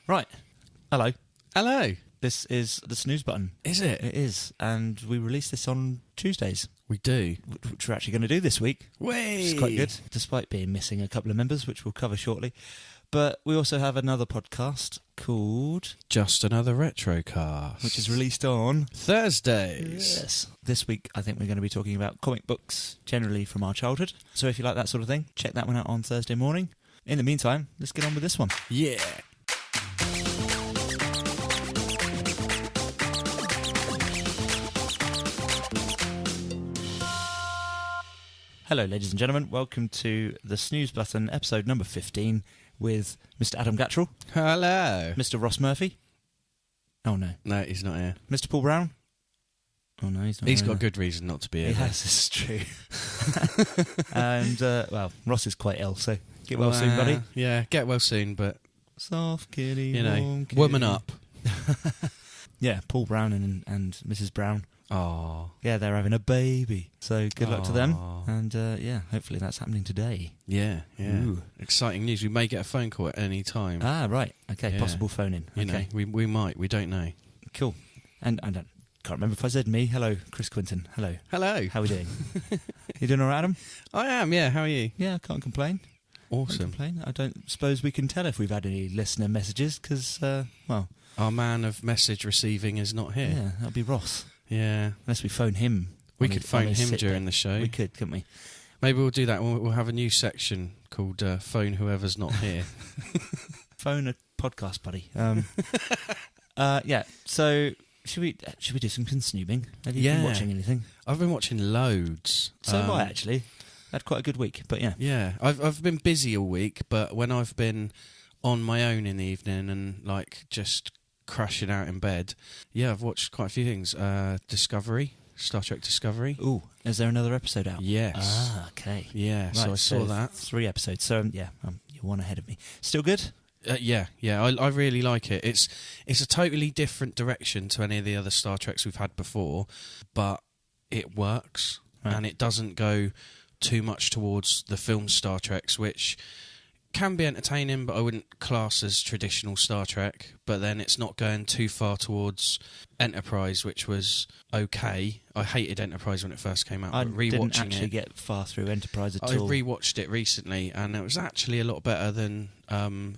Right. Hello. Hello. This is the SNEWS Button. Is it? It is. And we release this on Tuesdays, We do. which we're actually going to do this week. Whee! Which is quite good, despite being missing a couple of members, which we'll cover shortly. But we also have another podcast called... Just Another Retrocast. which is released on... Thursdays. Yes. This week, I think we're going to be talking about comic books, generally from our childhood. So if you like that sort of thing, check that one out on Thursday morning. In the meantime, let's get on with this one. Yeah. Hello, ladies and gentlemen. Welcome to the SNEWS Button, episode number 15, with Mr. Adam Gattrell, Hello. Mr. Ross Murphy. Oh, no. No, he's not here. Mr. Paul Brown. Oh, no, he's not He's here. got a good reason not to be here. He has, this is true. And, well, Ross is quite ill, so get well soon, buddy. Yeah, get well soon, but, Soft kitty, you know, warm kitty. woman up. Yeah, Paul Brown and Mrs. Brown. Oh. Yeah, they're having a baby. So good luck to them. Aw. And, yeah, hopefully that's happening today. Yeah, yeah. Ooh. Exciting news. We may get a phone call at any time. Ah, right. Okay, Yeah. possible phone-in. You Okay, know, we might. We don't know. cool. And I can't remember if I said me. Hello, Chris Quinton. Hello. Hello. How are we doing? You doing all right, Adam? I am, yeah. How are you? Yeah, I can't complain. Can't Awesome. complain. I don't suppose we can tell if we've had any listener messages because, well, Our man of message receiving is not here. yeah, that'd be Ross. Yeah. Unless we phone him. We on could his- on phone his him sick during day. the show. We could, couldn't we? Maybe we'll do that. We'll have a new section called Phone Whoever's Not Here. Phone a podcast buddy. Yeah. So should we do some consuming? Have you been Yeah. watching anything? I've been watching loads. So have I actually. Had quite a good week, but yeah. Yeah, I've been busy all week, but when I've been on my own in the evening and like just crashing out in bed, yeah, I've watched quite a few things. Discovery, Star Trek Discovery. Ooh, is there another episode out? Yes. Ah, okay. Yeah, Right, so I saw that. 3 episodes. So yeah, you're one ahead of me. Still good? Yeah, I really like it. It's a totally different direction to any of the other Star Treks we've had before, but it works Right. and it doesn't go too much towards the film Star Treks, which can be entertaining, but I wouldn't class as traditional Star Trek. But then it's not going too far towards Enterprise, which was okay. I hated Enterprise when it first came out. I but didn't rewatching actually it, get far through Enterprise at I all. rewatched it recently, and it was actually a lot better than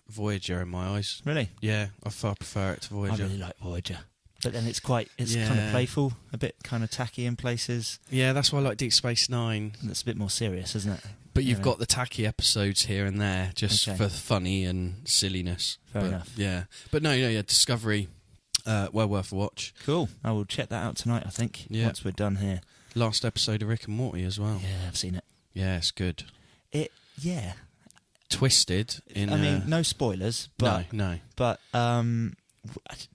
Voyager in my eyes. Really? Yeah, I far prefer it to Voyager. I really like Voyager. But then it's kind of Yeah. playful, a bit kind of tacky in places. Yeah, that's why I like Deep Space Nine. And it's a bit more serious, isn't it? But you've Yeah. got the tacky episodes here and there, just Okay. for funny and silliness. Fair But, enough. Yeah, but no, yeah, Discovery, well worth a watch. Cool. I will check that out tonight, I think, Yeah. once we're done here. Last episode of Rick and Morty as well. Yeah, I've seen it. Yeah, it's good. Yeah. Twisted in. I mean, no spoilers, but no. but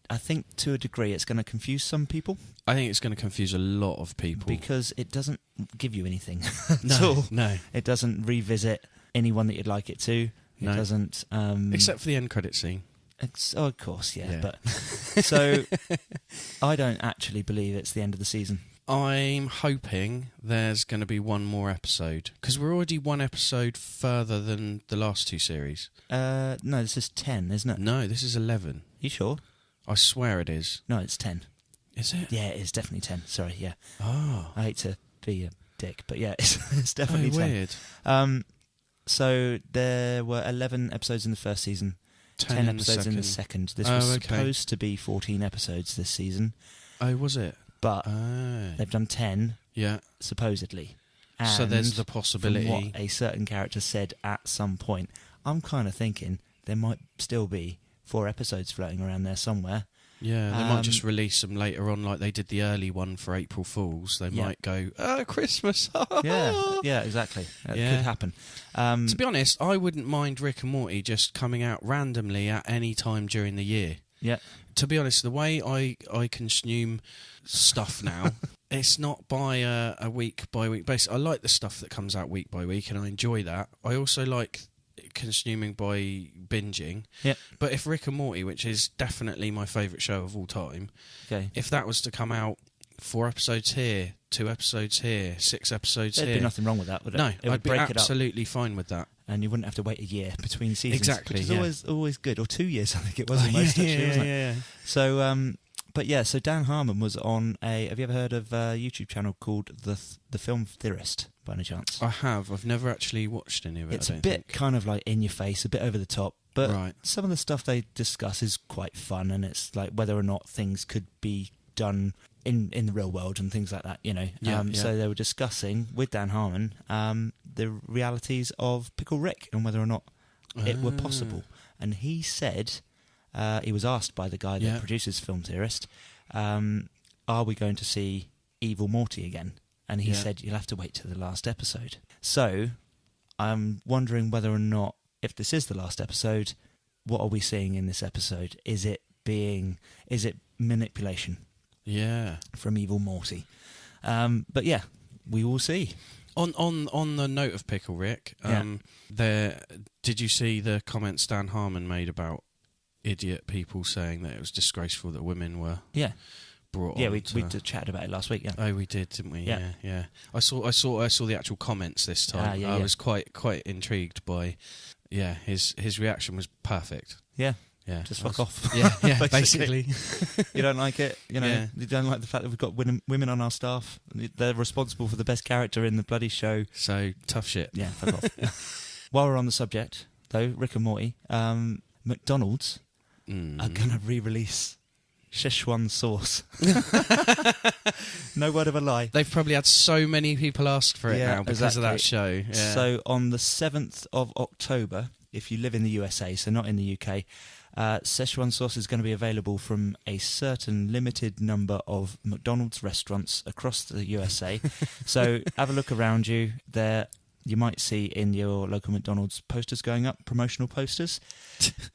I think to a degree it's going to confuse some people I think it's going to confuse a lot of people. because it doesn't give you anything at no, all. no. It doesn't revisit anyone that you'd like it to. It No. doesn't. Except for the end credit scene. Oh, of course, yeah. Yeah. But so I don't actually believe it's the end of the season. I'm hoping there's going to be one more episode, because we're already one episode further than the last two series. No, this is 10, isn't it? No, this is 11. You sure? I swear it is. No, it's 10. Is it? Yeah, it is definitely 10. Sorry, yeah. Oh. I hate to be a dick, but yeah, it's definitely 10. Weird. So there were 11 episodes in the first season, 10 episodes in the second. This was supposed to be 14 episodes this season, Oh, was it? but Oh. they've done 10, Yeah. supposedly. So there's the From possibility. what a certain character said at some point, I'm kind of thinking there might still be 4 episodes floating around there somewhere. Yeah, they might just release them later on, like they did the early one for April Fools. They Yeah. might go, Christmas. Yeah, exactly. That Yeah. could happen. To be honest, I wouldn't mind Rick and Morty just coming out randomly at any time during the year. Yeah. To be honest, the way I consume stuff now, it's not by a week by week basis. I like the stuff that comes out week by week, and I enjoy that. I also like consuming by binging. Yep. But if Rick and Morty, which is definitely my favourite show of all time, Okay. if that was to come out 4 episodes here, 2 episodes here, 6 episodes There'd here, be nothing wrong with that, would it? no, It would I'd be break it up. absolutely fine with that. and you wouldn't have to wait a year between seasons. Exactly, which is always good. Or 2 years, I think it was almost, actually, wasn't it? Yeah. So, but yeah, so Dan Harmon was on have you ever heard of a YouTube channel called The Film Theorist, by any chance? I have. I've never actually watched any of it. It's a bit kind of like in your face, a bit over the top, but Right. some of the stuff they discuss is quite fun, and it's like whether or not things could be done in the real world and things like that, you know. So they were discussing with Dan Harmon the realities of Pickle Rick and whether or not it were possible. And he said, he was asked by the guy that produces Film Theorist, are we going to see Evil Morty again? And he said, you'll have to wait till the last episode. So I'm wondering whether or not, if this is the last episode, what are we seeing in this episode? Is it manipulation? Yeah. From Evil Morty. But yeah, we will see. On the note of Pickle Rick, did you see the comments Dan Harmon made about idiot people saying that it was disgraceful that women were brought on? Yeah, we chatted about it last week. Yeah. Oh, we did, didn't we? Yeah. I saw the actual comments this time. I was quite intrigued by. Yeah, his reaction was perfect. Yeah. Yeah, just fuck off. Yeah, basically. You don't like it, you know. You don't like the fact that we've got women on our staff. They're responsible for the best character in the bloody show. So tough shit. Yeah, fuck off. While we're on the subject, though, Rick and Morty, McDonald's are going to re-release Szechuan sauce. No word of a lie. They've probably had so many people ask for it now because of that show. Yeah. So on the 7th of October, if you live in the USA, so not in the UK, Szechuan sauce is going to be available from a certain limited number of McDonald's restaurants across the USA. So have a look around you. There, you might see in your local McDonald's posters going up, promotional posters.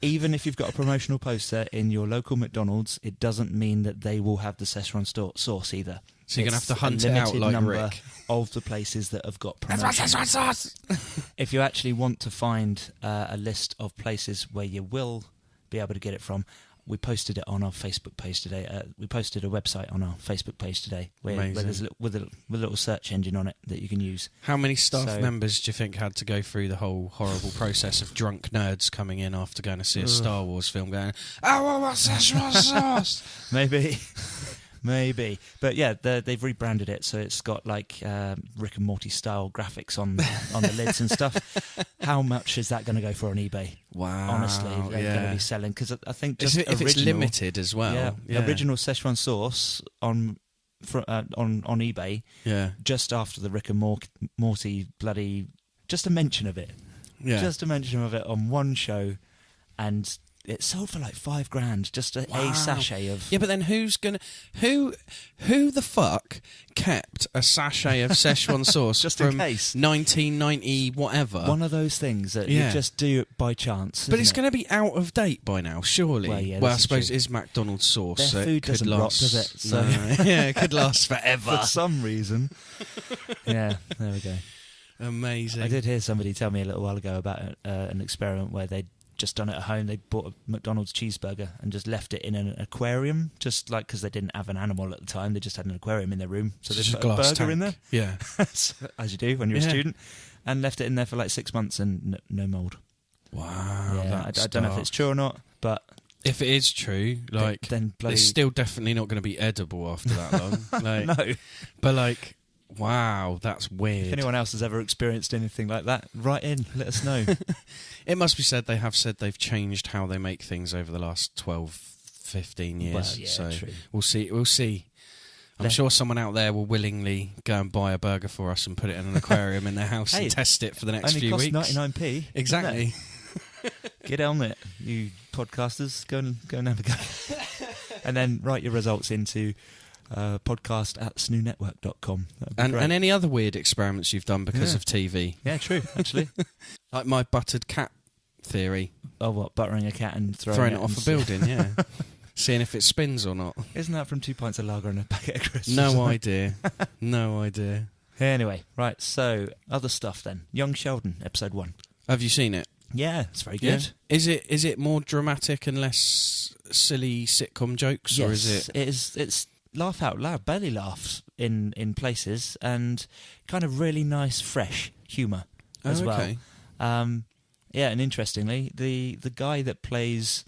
Even if you've got a promotional poster in your local McDonald's, it doesn't mean that they will have the Szechuan sauce either. So you're going to have to hunt it out like number Rick. Of the places that have got promotion. Sauce. If you actually want to find a list of places where you will be able to get it from, we posted it on our Facebook page today. We posted a website on our Facebook page today where there's with a little search engine on it that you can use. How many staff members do you think had to go through the whole horrible process of drunk nerds coming in after going to see a Star Wars film going, oh, what's Szechuan sauce? Maybe. But yeah, they've rebranded it, so it's got like Rick and Morty style graphics on the lids and stuff. How much is that going to go for on eeBay? Wow. Honestly, they're going to be selling, because I think just if it's limited as well. Yeah. Original Szechuan sauce on eBay, just after the Rick and Morty bloody, just a mention of it. Yeah. Just a mention of it on one show, and it sold for like $5,000, just a sachet of... Yeah, but then who the fuck kept a sachet of Szechuan sauce just from in case 1990 whatever? One of those things that you just do it by chance. But it's going to be out of date by now, surely. Well, I suppose it is McDonald's sauce. Their so food doesn't rot, does it? So yeah, it could last forever. For some reason. Yeah, there we go. Amazing. I did hear somebody tell me a little while ago about an experiment where they'd just done it at home. They bought a McDonald's cheeseburger and just left it in an aquarium, just like, because they didn't have an animal at the time, they just had an aquarium in their room, so they put a burger tank in there, as you do when you're a student, and left it in there for like 6 months and no mould. Wow. I don't know if it's true or not, but if it is true, like, then it's still definitely not going to be edible after that long. Like, no, but like, wow, that's weird. If anyone else has ever experienced anything like that, write in, let us know. It must be said, they have said they've changed how they make things over the last 12, 15 years. Well, yeah, so true. We'll see. I'm sure someone out there will willingly go and buy a burger for us and put it in an aquarium in their house and test it for the next few weeks. 99p. Exactly. Get on it, you podcasters. Go and have a go. And then write your results into podcast@SNEWnetwork.com. And any other weird experiments you've done because of TV. Yeah, true, actually. Like my buttered cat theory. Oh, what, buttering a cat and throwing it off a building, yeah. Seeing if it spins or not. Isn't that from 2 pints of lager and a packet of crisps? No idea. No idea. Anyway, right, so other stuff then. Young Sheldon, episode 1. Have you seen it? Yeah, it's very good. Yeah. Is it more dramatic and less silly sitcom jokes? Yes, or is it? It's laugh out loud, belly laughs in places, and kind of really nice, fresh humour as well. Yeah, and interestingly, the guy that plays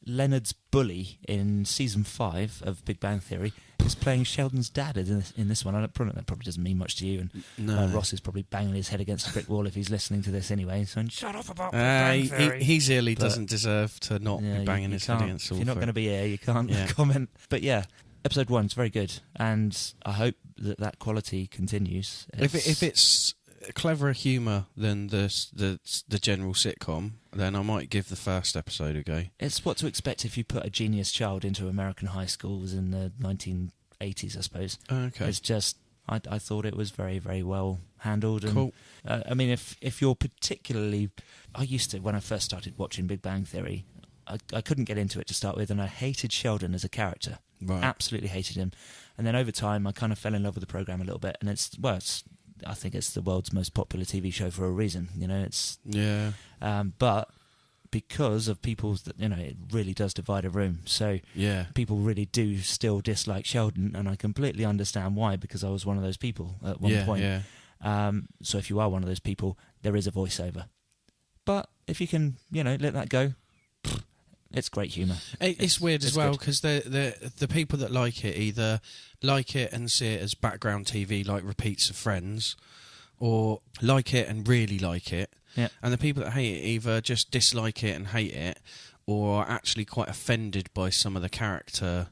Leonard's bully in season 5 of Big Bang Theory is playing Sheldon's dad in this one. That probably doesn't mean much to you, and No. Ross is probably banging his head against a brick wall if he's listening to this anyway. So shut up about Big Bang Theory. He really doesn't deserve to not be banging his head against the wall. If you're not going to be here, you can't comment. But yeah, episode 1 is very good, and I hope that quality continues. If it's cleverer humour than the general sitcom, then I might give the first episode a go. It's what to expect if you put a genius child into American high schools in the 1980s, I suppose. Okay. It's just, I thought it was very, very well handled. And, cool. I mean, if you're particularly... I used to, when I first started watching Big Bang Theory, I couldn't get into it to start with, and I hated Sheldon as a character. Right. Absolutely hated him. And then over time, I kind of fell in love with the programme a little bit, and I think it's the world's most popular TV show for a reason. Yeah. But because of people's, it really does divide a room. So yeah, people really do still dislike Sheldon, and I completely understand why, because I was one of those people at one point. Yeah. So if you are one of those people, there is a voiceover. But if you can, let that go, it's great humour. It's weird as well, because the people that like it either like it and see it as background TV, like repeats of Friends, or like it and really like it. Yeah. And the people that hate it either just dislike it and hate it, or are actually quite offended by some of the character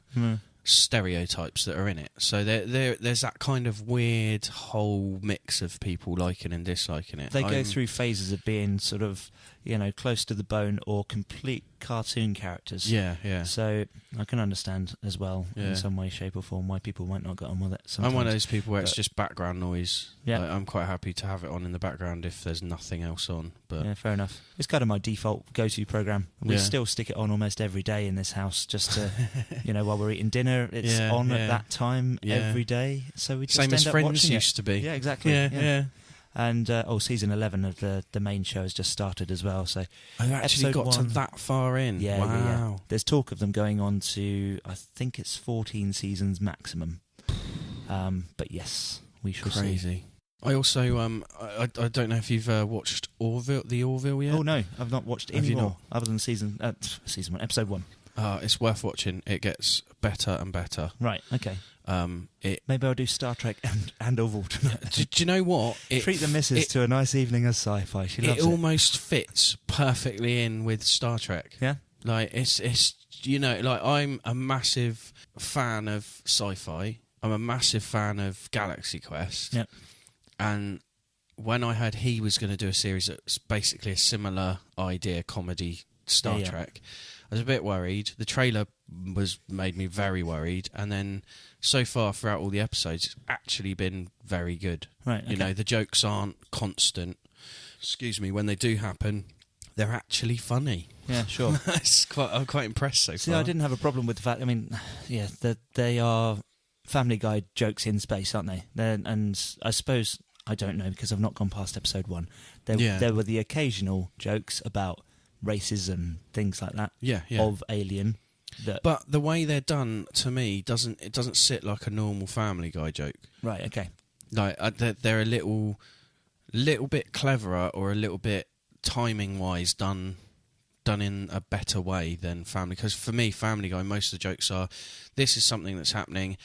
stereotypes that are in it. So there's that kind of weird whole mix of people liking and disliking it. They go through phases of being sort of, close to the bone or complete cartoon characters. Yeah. So I can understand as well, in some way, shape or form, why people might not get on with it sometimes. I'm one of those people where it's just background noise. Yeah. I'm quite happy to have it on in the background if there's nothing else on. But yeah, fair enough. It's kind of my default go-to programme. We still stick it on almost every day in this house, just to, while we're eating dinner, it's on at that time every day. So we just same end as up Friends watching used to be. Yeah, exactly. Yeah. And season 11 of the main show has just started as well. So I've actually got to that far in. Yeah, wow. Yeah. There's talk of them going on to, I think it's 14 seasons maximum. But yes, we shall see. Crazy. I also I don't know if you've watched the Orville yet. Oh no, I've not watched any more other than season 1, episode 1. It's worth watching. It gets better and better. Right. Okay. Maybe I'll do Star Trek and Orville tonight. Do you know what? Treat the missus to a nice evening of sci-fi. She loves it. It almost fits perfectly in with Star Trek. Yeah. Like it's I'm a massive fan of sci-fi. I'm a massive fan of Galaxy Quest. Yeah. And when I heard he was going to do a series that's basically a similar idea, comedy Star Trek, I was a bit worried. The trailer made me very worried, and then so far throughout all the episodes, it's actually been very good. Right. Okay. The jokes aren't constant. Excuse me, when they do happen, they're actually funny. Yeah, sure. I'm quite impressed so far. See, I didn't have a problem with the fact. I mean, they are Family Guy jokes in space, aren't they? And I suppose, I don't know because I've not gone past episode 1. There were the occasional jokes about races and things like that. Yeah. Of Alien. But the way they're done, to me, doesn't sit like a normal Family Guy joke. Right. Okay. Like they're a little bit cleverer, or a little bit timing wise done in a better way than Family. Because for me, Family Guy, most of the jokes are, this is something that's happening.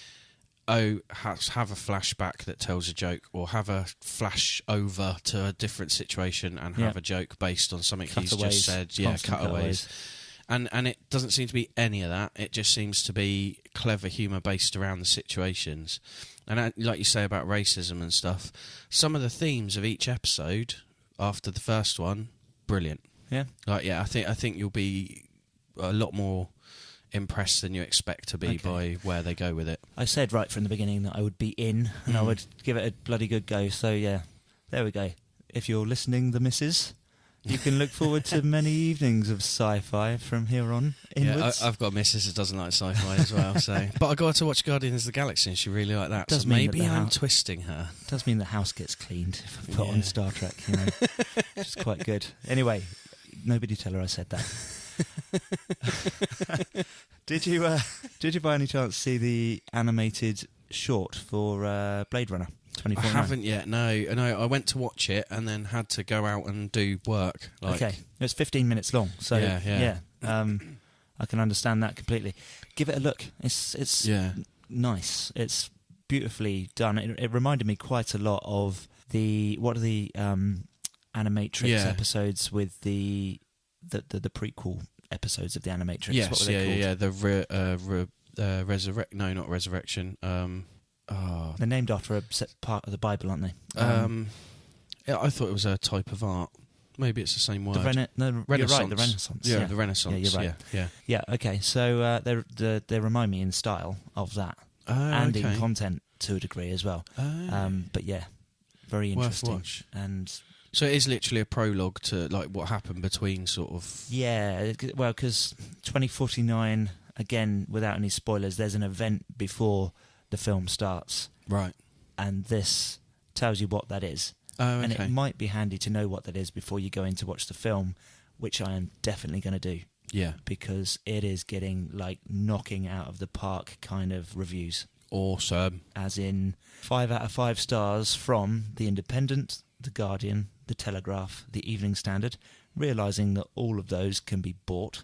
Oh, have a flashback that tells a joke, or have a flash over to a different situation and have a joke based on something he's just said. Yeah, cutaways. And it doesn't seem to be any of that. It just seems to be clever humour based around the situations. And like you say about racism and stuff, some of the themes of each episode after the first one, brilliant. Yeah. I think you'll be a lot more impressed than you expect to be by where they go with it. I said right from the beginning that I would be in and I would give it a bloody good go. So yeah, there we go. If you're listening, the missus, you can look forward to many evenings of sci-fi from here on inwards. Yeah, I've got a missus that doesn't like sci-fi as well. So, but I got to watch Guardians of the Galaxy and she really liked that. So maybe I'm twisting her. It does mean the house gets cleaned if I put on Star Trek, which is quite good. Anyway, nobody tell her I said that. Did you by any chance see the animated short for Blade Runner 2049? I haven't yet. No. I went to watch it and then had to go out and do work. Okay, it's 15 minutes long, so yeah. I can understand that completely. Give it a look. It's nice. It's beautifully done. It reminded me quite a lot of the Animatrix episodes with the prequel episodes of the Animatrix. Yes, what were they called? The No, not Resurrection. They're named after a part of the Bible, aren't they? Yeah, I thought it was a type of art. Maybe it's the same word. Renaissance. You're right, the Renaissance. Yeah, the Renaissance. Yeah, you're right. Yeah. Okay, so they remind me in style of that, and in content to a degree as well. But yeah, very interesting. Worth watch. And so it is literally a prologue to like what happened between sort of. Yeah, well, because 2049 again, without any spoilers, there's an event before the film starts, right? And this tells you what that is. Oh, okay. And it might be handy to know what that is before you go in to watch the film, which I am definitely going to do. Yeah. Because it is getting, like, knocking out of the park kind of reviews. Awesome. As in 5 out of 5 stars from The Independent, The Guardian, The Telegraph, The Evening Standard, realising that all of those can be bought.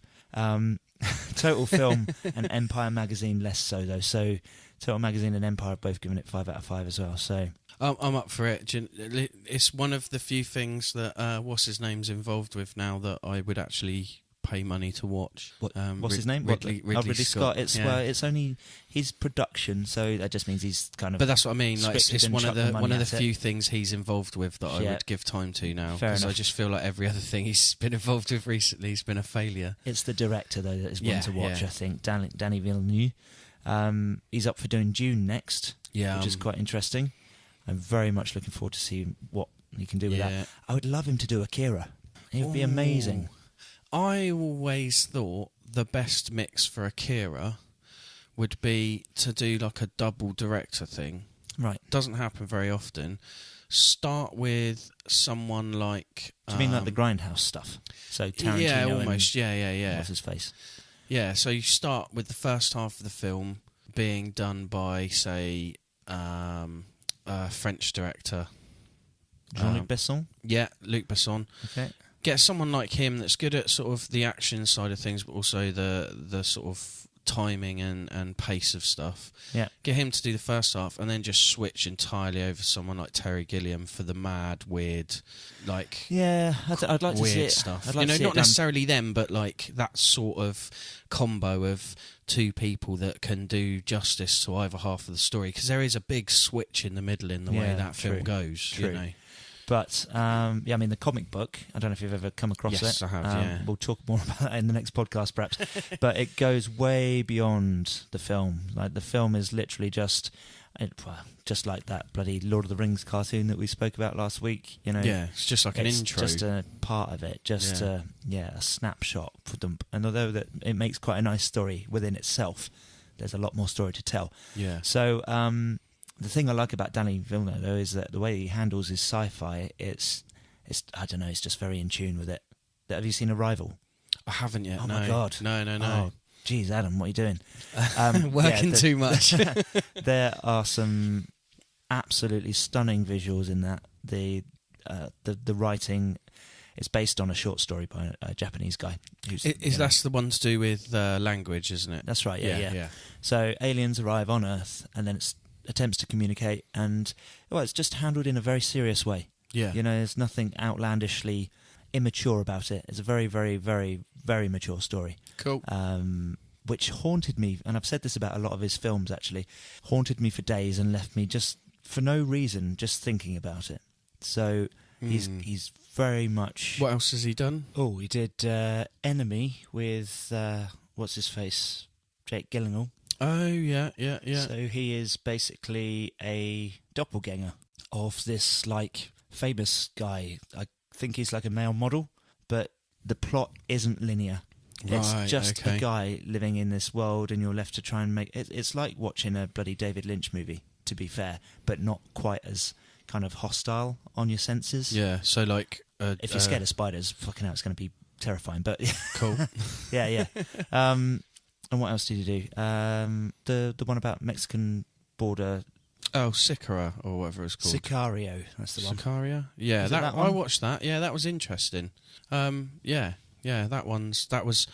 Total Film and Empire Magazine less so, though. So Total Magazine and Empire have both given it 5 out of 5 as well, so... I'm up for it. It's one of the few things that what's his name's involved with now that I would actually pay money to watch. What's his name? Ridley Scott. It's only his production, so that just means he's kind of. But that's what I mean. Like it's one of the few few things he's involved with that I would give time to now, because I just feel like every other thing he's been involved with recently has been a failure. It's the director though that is one to watch. I think Danny Villeneuve. He's up for doing Dune next, which is quite interesting. I'm very much looking forward to see what he can do with that. I would love him to do Akira. It would be amazing. I always thought the best mix for Akira would be to do like a double director thing. Right. Doesn't happen very often. Start with someone like... Do you mean like the Grindhouse stuff? So Tarantino. Yeah, almost. Yeah. What's his face? Yeah, so you start with the first half of the film being done by, say... French director Jean-Luc Besson. Yeah, Luc Besson. Okay. Get someone like him that's good at sort of the action side of things, but also the sort of timing and pace of stuff. Yeah. Get him to do the first half, and then just switch entirely over someone like Terry Gilliam for the mad, weird, like I'd like to see it. Stuff. I'd like to see not it necessarily them, but like that sort of combo of two people that can do justice to either half of the story, because there is a big switch in the middle in the way that film goes. True. You know. But, I mean, the comic book, I don't know if you've ever come across it. Yes, I have, We'll talk more about that in the next podcast, perhaps. But it goes way beyond the film. Like, the film is literally just like that bloody Lord of the Rings cartoon that we spoke about last week. You know, it's just like an intro. Just a part of it, a snapshot for them. And although that it makes quite a nice story within itself, there's a lot more story to tell. Yeah. So, the thing I like about Danny Villeneuve, though, is that the way he handles his sci-fi, it's I don't know, it's just very in tune with it. Have you seen Arrival? I haven't yet. Oh no. my God! No. Oh, geez, Adam, what are you doing? Working too much. There are some absolutely stunning visuals in that. The writing is based on a short story by a Japanese guy. That's the one to do with language, isn't it? That's right. Yeah. So aliens arrive on Earth, and then it's attempts to communicate, and it's just handled in a very serious way. Yeah. You know, there's nothing outlandishly immature about it. It's a very, very, very, very mature story. Cool. Which haunted me, and I've said this about a lot of his films actually, haunted me for days and left me just for no reason, just thinking about it. So he's very much... What else has he done? Oh, he did Enemy with, what's his face? Jake Gyllenhaal. Oh, yeah. So he is basically a doppelganger of this, like, famous guy. I think he's like a male model, but the plot isn't linear. It's just a guy living in this world, and you're left to try and make... It's like watching a bloody David Lynch movie, to be fair, but not quite as kind of hostile on your senses. Yeah, so like... if you're scared of spiders, fucking hell, it's going to be terrifying, but... Cool. Yeah. And what else did you do? The one about Mexican border Oh, Sicara, or whatever it's called. Sicario, that's the one. Sicaria? Yeah, that one? I watched that. Yeah, that was interesting. Yeah, that was...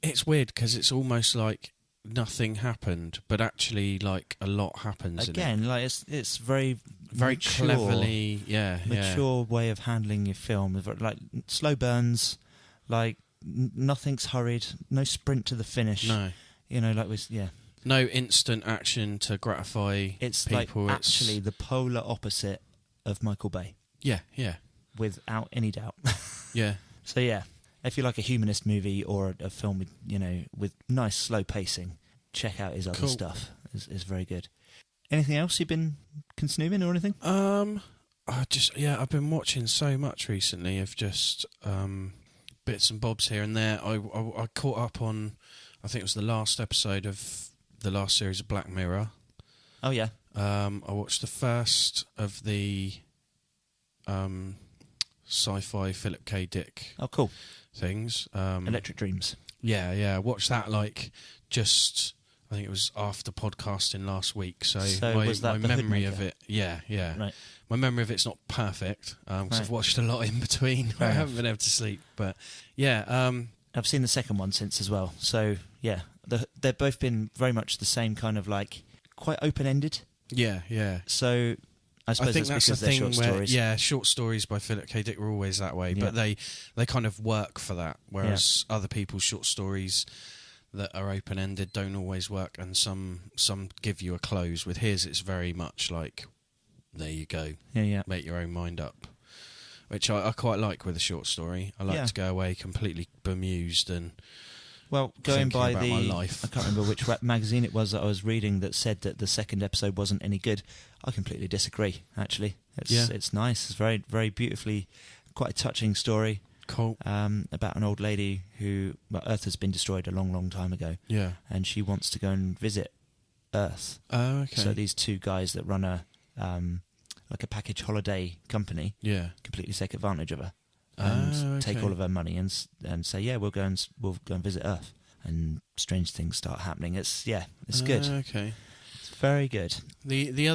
It's weird, because it's almost like nothing happened, but actually, like, a lot happens Again, in it. like, it's very mature, cleverly, mature way of handling your film. Like, slow burns, like, nothing's hurried, no sprint to the finish. No. You know, like, No instant action to gratify it's people. Like actually the polar opposite of Michael Bay. Yeah. Without any doubt. Yeah. So yeah, if you like a humanist movie or a film with, with nice slow pacing, check out his other stuff. It's very good. Anything else you've been consuming or anything? I've been watching so much recently of just bits and bobs here and there. I caught up on, I think it was the last episode of the last series of Black Mirror. Oh yeah. I watched the first of the sci-fi Philip K. Dick. Oh cool. Things. Electric Dreams. Yeah. I watched that I think it was after podcasting last week. So was that my memory of it. Yeah. Right. My memory of it's not perfect because I've watched a lot in between. I haven't been able to sleep, but yeah. I've seen the second one since as well. So yeah, they've both been very much the same kind of like quite open-ended. Yeah. So I suppose think that's the because they're thing short where, stories. yeah, short stories by Philip K. Dick were always that way, but they kind of work for that, whereas other people's short stories that are open-ended don't always work, and some give you a close. With his, it's very much like, there you go, make your own mind up, which I quite like with a short story. I like to go away completely bemused and going by my life. I can't remember which magazine it was that I was reading that said that the second episode wasn't any good. I completely disagree, actually. It's nice. It's very, very beautifully, quite a touching story. Cool. About an old lady who... Well, Earth has been destroyed a long, long time ago. Yeah. And she wants to go and visit Earth. Oh, okay. So these two guys that run a package holiday company completely take advantage of her. And take all of her money and say, we'll go and visit Earth, and strange things start happening. It's good. Okay, it's very good. The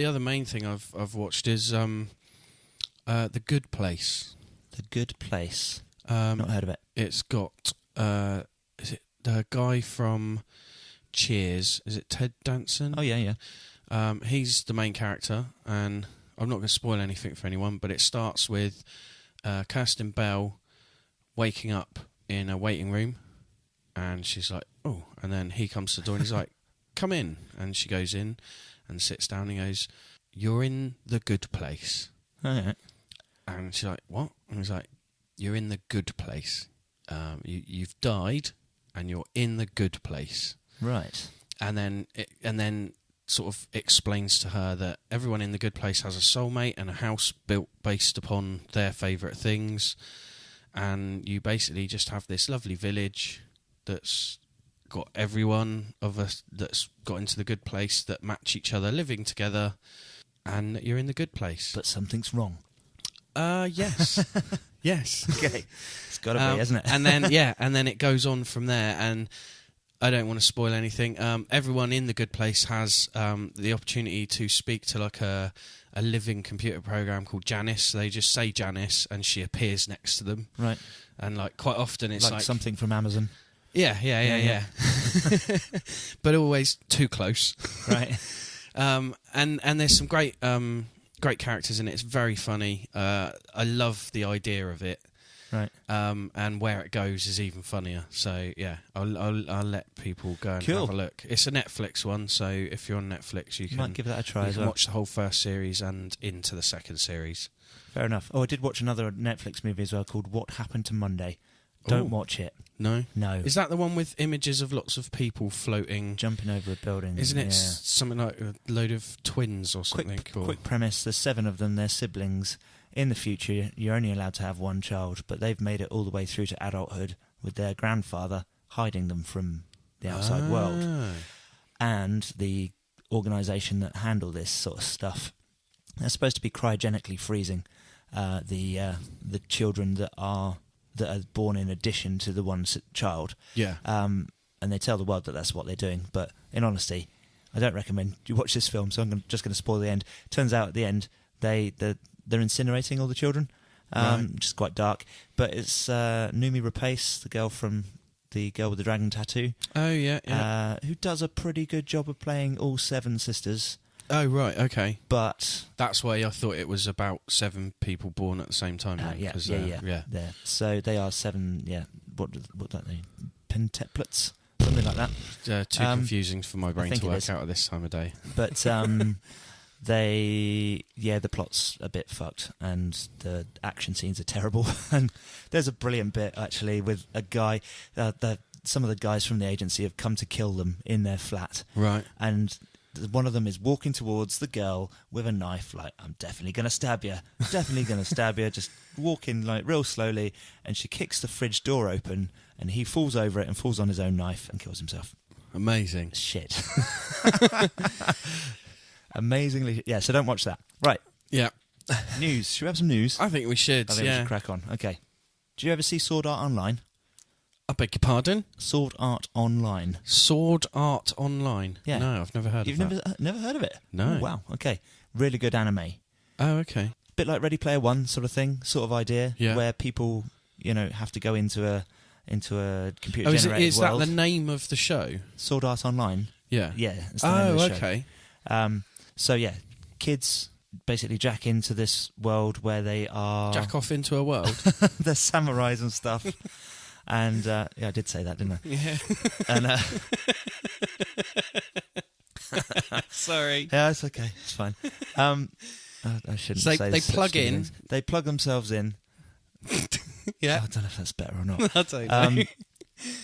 other main thing I've watched is The Good Place. The Good Place. Not heard of it. It's got is it the guy from Cheers? Is it Ted Danson? Oh yeah. He's the main character, and I'm not going to spoil anything for anyone, but it starts with Kirsten Bell waking up in a waiting room, and she's like, oh, and then he comes to the door and he's like, come in, and she goes in and sits down and he goes, you're in the good place. Oh, yeah. And she's like, what? And he's like, you're in the good place. You've died and you're in the good place. Right. And then sort of explains to her that everyone in the good place has a soulmate and a house built based upon their favourite things, and you basically just have this lovely village that's got everyone of us that's got into the good place that match each other living together, and you're in the good place. But something's wrong. Yes. Yes. Okay. It's got to be, hasn't it? and then it goes on from there, and I don't want to spoil anything. Everyone in the good place has the opportunity to speak to like a living computer program called Janice. They just say Janice, and she appears next to them. Right. And like quite often it's like something from Amazon. Yeah. But always too close. Right. And there's some great characters in it. It's very funny. I love the idea of it. Right. And where it goes is even funnier. So yeah, I'll let people go and have a look. It's a Netflix one, so if you're on Netflix, you might give that a try. You can watch the whole first series and into the second series. Fair enough. Oh, I did watch another Netflix movie as well called What Happened to Monday. Don't watch it. No. Is that the one with images of lots of people floating, jumping over a building? Isn't it something like a load of twins or something? Quick premise: there's 7 of them. They're siblings. In the future, you're only allowed to have one child, but they've made it all the way through to adulthood with their grandfather hiding them from the outside world. And the organisation that handle this sort of stuff, they're supposed to be cryogenically freezing the children that are born in addition to the one child. Yeah. And they tell the world that that's what they're doing. But in honesty, I don't recommend you watch this film, so I'm just going to spoil the end. Turns out at the end, they're incinerating all the children, which is quite dark. But it's Noomi Rapace, the girl with the dragon tattoo. Oh, yeah. Who does a pretty good job of playing all 7 sisters. Oh, right, okay. But that's why I thought it was about 7 people born at the same time. Yeah. So they are 7, what does that mean? Penteplets? Something like that. Too confusing for my brain to work out at this time of day. But the plot's a bit fucked, and the action scenes are terrible. And there's a brilliant bit, actually, with a guy, some of the guys from the agency have come to kill them in their flat. Right. And one of them is walking towards the girl with a knife, like, I'm definitely going to stab you, just walking like real slowly, and she kicks the fridge door open, and he falls over it and falls on his own knife and kills himself. Amazing. Shit. Amazingly, yeah, so don't watch that. Right. Yeah. News. Should we have some news? I think we should, I think we should crack on. Okay. Do you ever see Sword Art Online? I beg your pardon? Sword Art Online. Sword Art Online? Yeah. No, I've never heard of that. You've never heard of it? No. Oh, wow, okay. Really good anime. Oh, okay. Bit like Ready Player One sort of thing, sort of idea, where people, have to go into a computer-generated world. Is that the name of the show? Sword Art Online? Yeah. Yeah, it's the name of the show. Okay. So, yeah, kids basically jack into this world where they are... Jack off into a world? They're samurais and stuff. And, I did say that, didn't I? Yeah. And, sorry. Yeah, it's okay. It's fine. I shouldn't say they plug in. Things. They plug themselves in. Yeah. I don't know if that's better or not. I don't know.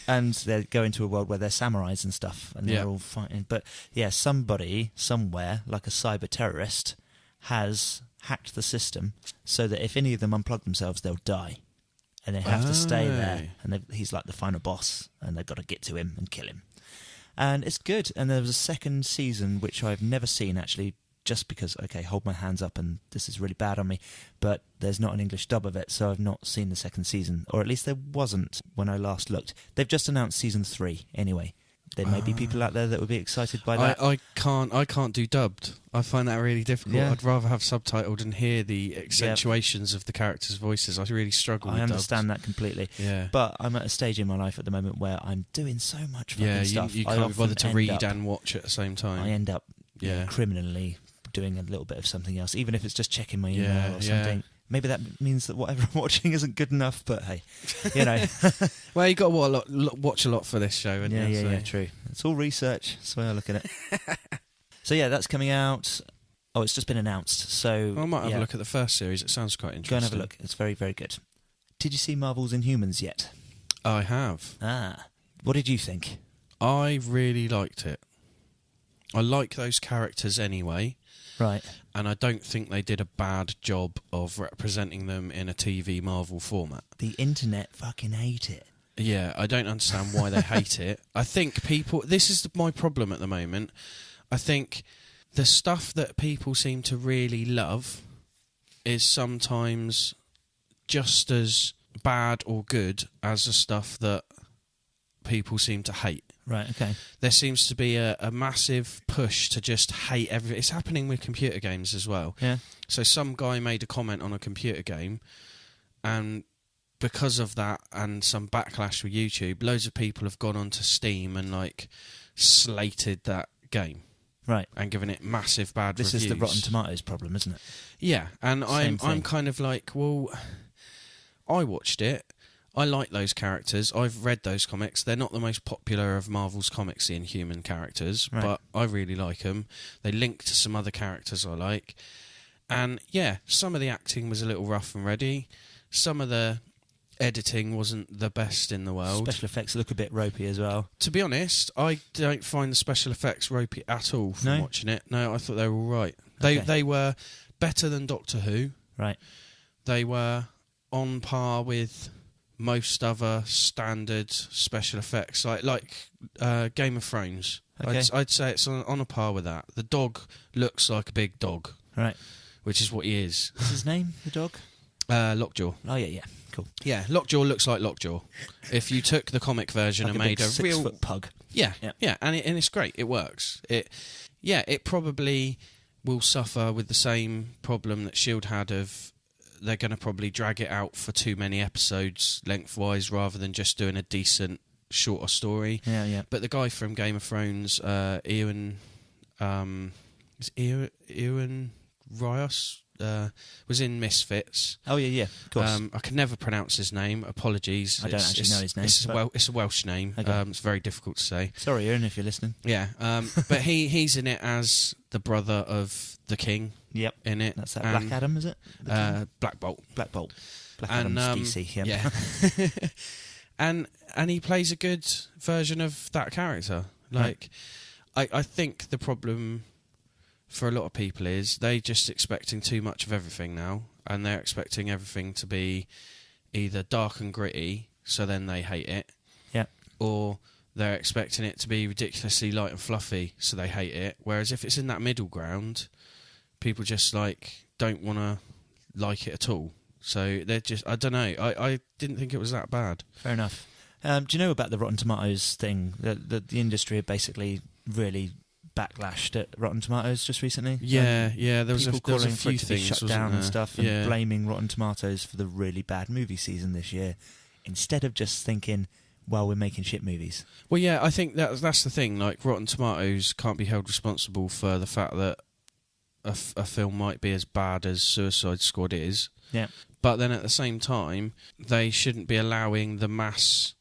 And they go into a world where they're samurais and stuff, and they're all fighting. But, yeah, somebody, somewhere, like a cyber terrorist, has hacked the system so that if any of them unplug themselves, they'll die. And they have to stay there, and he's like the final boss, and they've got to get to him and kill him. And it's good. And there was a second season, which I've never seen, actually, just because, okay, hold my hands up, and this is really bad on me, but there's not an English dub of it, so I've not seen the second season, or at least there wasn't when I last looked. They've just announced season 3, anyway. There may be people out there that would be excited by that. I can't do dubbed. I find that really difficult. Yeah. I'd rather have subtitled and hear the accentuations of the characters' voices. I really struggle with I understand that completely. Yeah. But I'm at a stage in my life at the moment where I'm doing so much fucking stuff. You can't bother to read and watch at the same time. I end up criminally doing a little bit of something else, even if it's just checking my email or something. Maybe that means that whatever I'm watching isn't good enough, but hey, Well, you got to watch a lot for this show, haven't you? Yeah, true. It's all research. That's the way I look at it. So yeah, that's coming out. Oh, it's just been announced. So I might have a look at the first series. It sounds quite interesting. Go and have a look. It's very, very good. Did you see Marvel's Inhumans yet? I have. What did you think? I really liked it. I like those characters anyway. Right. And I don't think they did a bad job of representing them in a TV Marvel format. The internet fucking hate it. Yeah, I don't understand why they hate it. I think people... This is my problem at the moment. I think the stuff that people seem to really love is sometimes just as bad or good as the stuff that people seem to hate. Right, okay. There seems to be a massive push to just hate everything. It's happening with computer games as well. Yeah. So some guy made a comment on a computer game, and because of that and some backlash with YouTube, loads of people have gone onto Steam and slated that game. Right. And given it massive bad reviews. This is the Rotten Tomatoes problem, isn't it? Yeah, and I'm kind of like, well, I watched it. I like those characters. I've read those comics. They're not the most popular of Marvel's comics, the Inhuman characters, but I really like them. They link to some other characters I like. And yeah, some of the acting was a little rough and ready. Some of the editing wasn't the best in the world. Special effects look a bit ropey as well. To be honest, I don't find the special effects ropey at all from watching it. No, I thought they were all right. They were better than Doctor Who. Right. They were on par with most standard special effects, like Game of Thrones. Okay. I'd say it's on a par with that. The dog looks like a big dog. Right. Which is what he is. What's his name, the dog? Lockjaw. Oh, yeah. Cool. Yeah, Lockjaw looks like Lockjaw. If you took the comic version like and made a real 6-foot pug. Yeah, and it's great. It works. It probably will suffer with the same problem that S.H.I.E.L.D. had of they're going to probably drag it out for too many episodes lengthwise rather than just doing a decent, shorter story. Yeah. But the guy from Game of Thrones, Ewan Rios, was in Misfits. Oh, yeah, of course. I can never pronounce his name. Apologies. I don't actually know his name. It's a Welsh name. Okay. It's very difficult to say. Sorry, Ewan, if you're listening. Yeah, but he's in it as the brother of the king. Yep. In it. That's that Black Adam, is it? Black Bolt. Black Adam's DC, yeah. and he plays a good version of that character. Like, I think the problem for a lot of people is they just expecting too much of everything now, and they're expecting everything to be either dark and gritty, so then they hate it, or they're expecting it to be ridiculously light and fluffy, so they hate it. Whereas if it's in that middle ground, people just don't want to like it at all. So they're just, I don't know. I didn't think it was that bad. Fair enough. Do you know about the Rotten Tomatoes thing? The industry had basically really backlashed at Rotten Tomatoes just recently. Yeah. There was a few things shut down and stuff, and blaming Rotten Tomatoes for the really bad movie season this year, instead of just thinking, well, we're making shit movies. Well, yeah, I think that's the thing. Like, Rotten Tomatoes can't be held responsible for the fact that a film might be as bad as Suicide Squad is. Yeah. But then at the same time, they shouldn't be allowing the mass,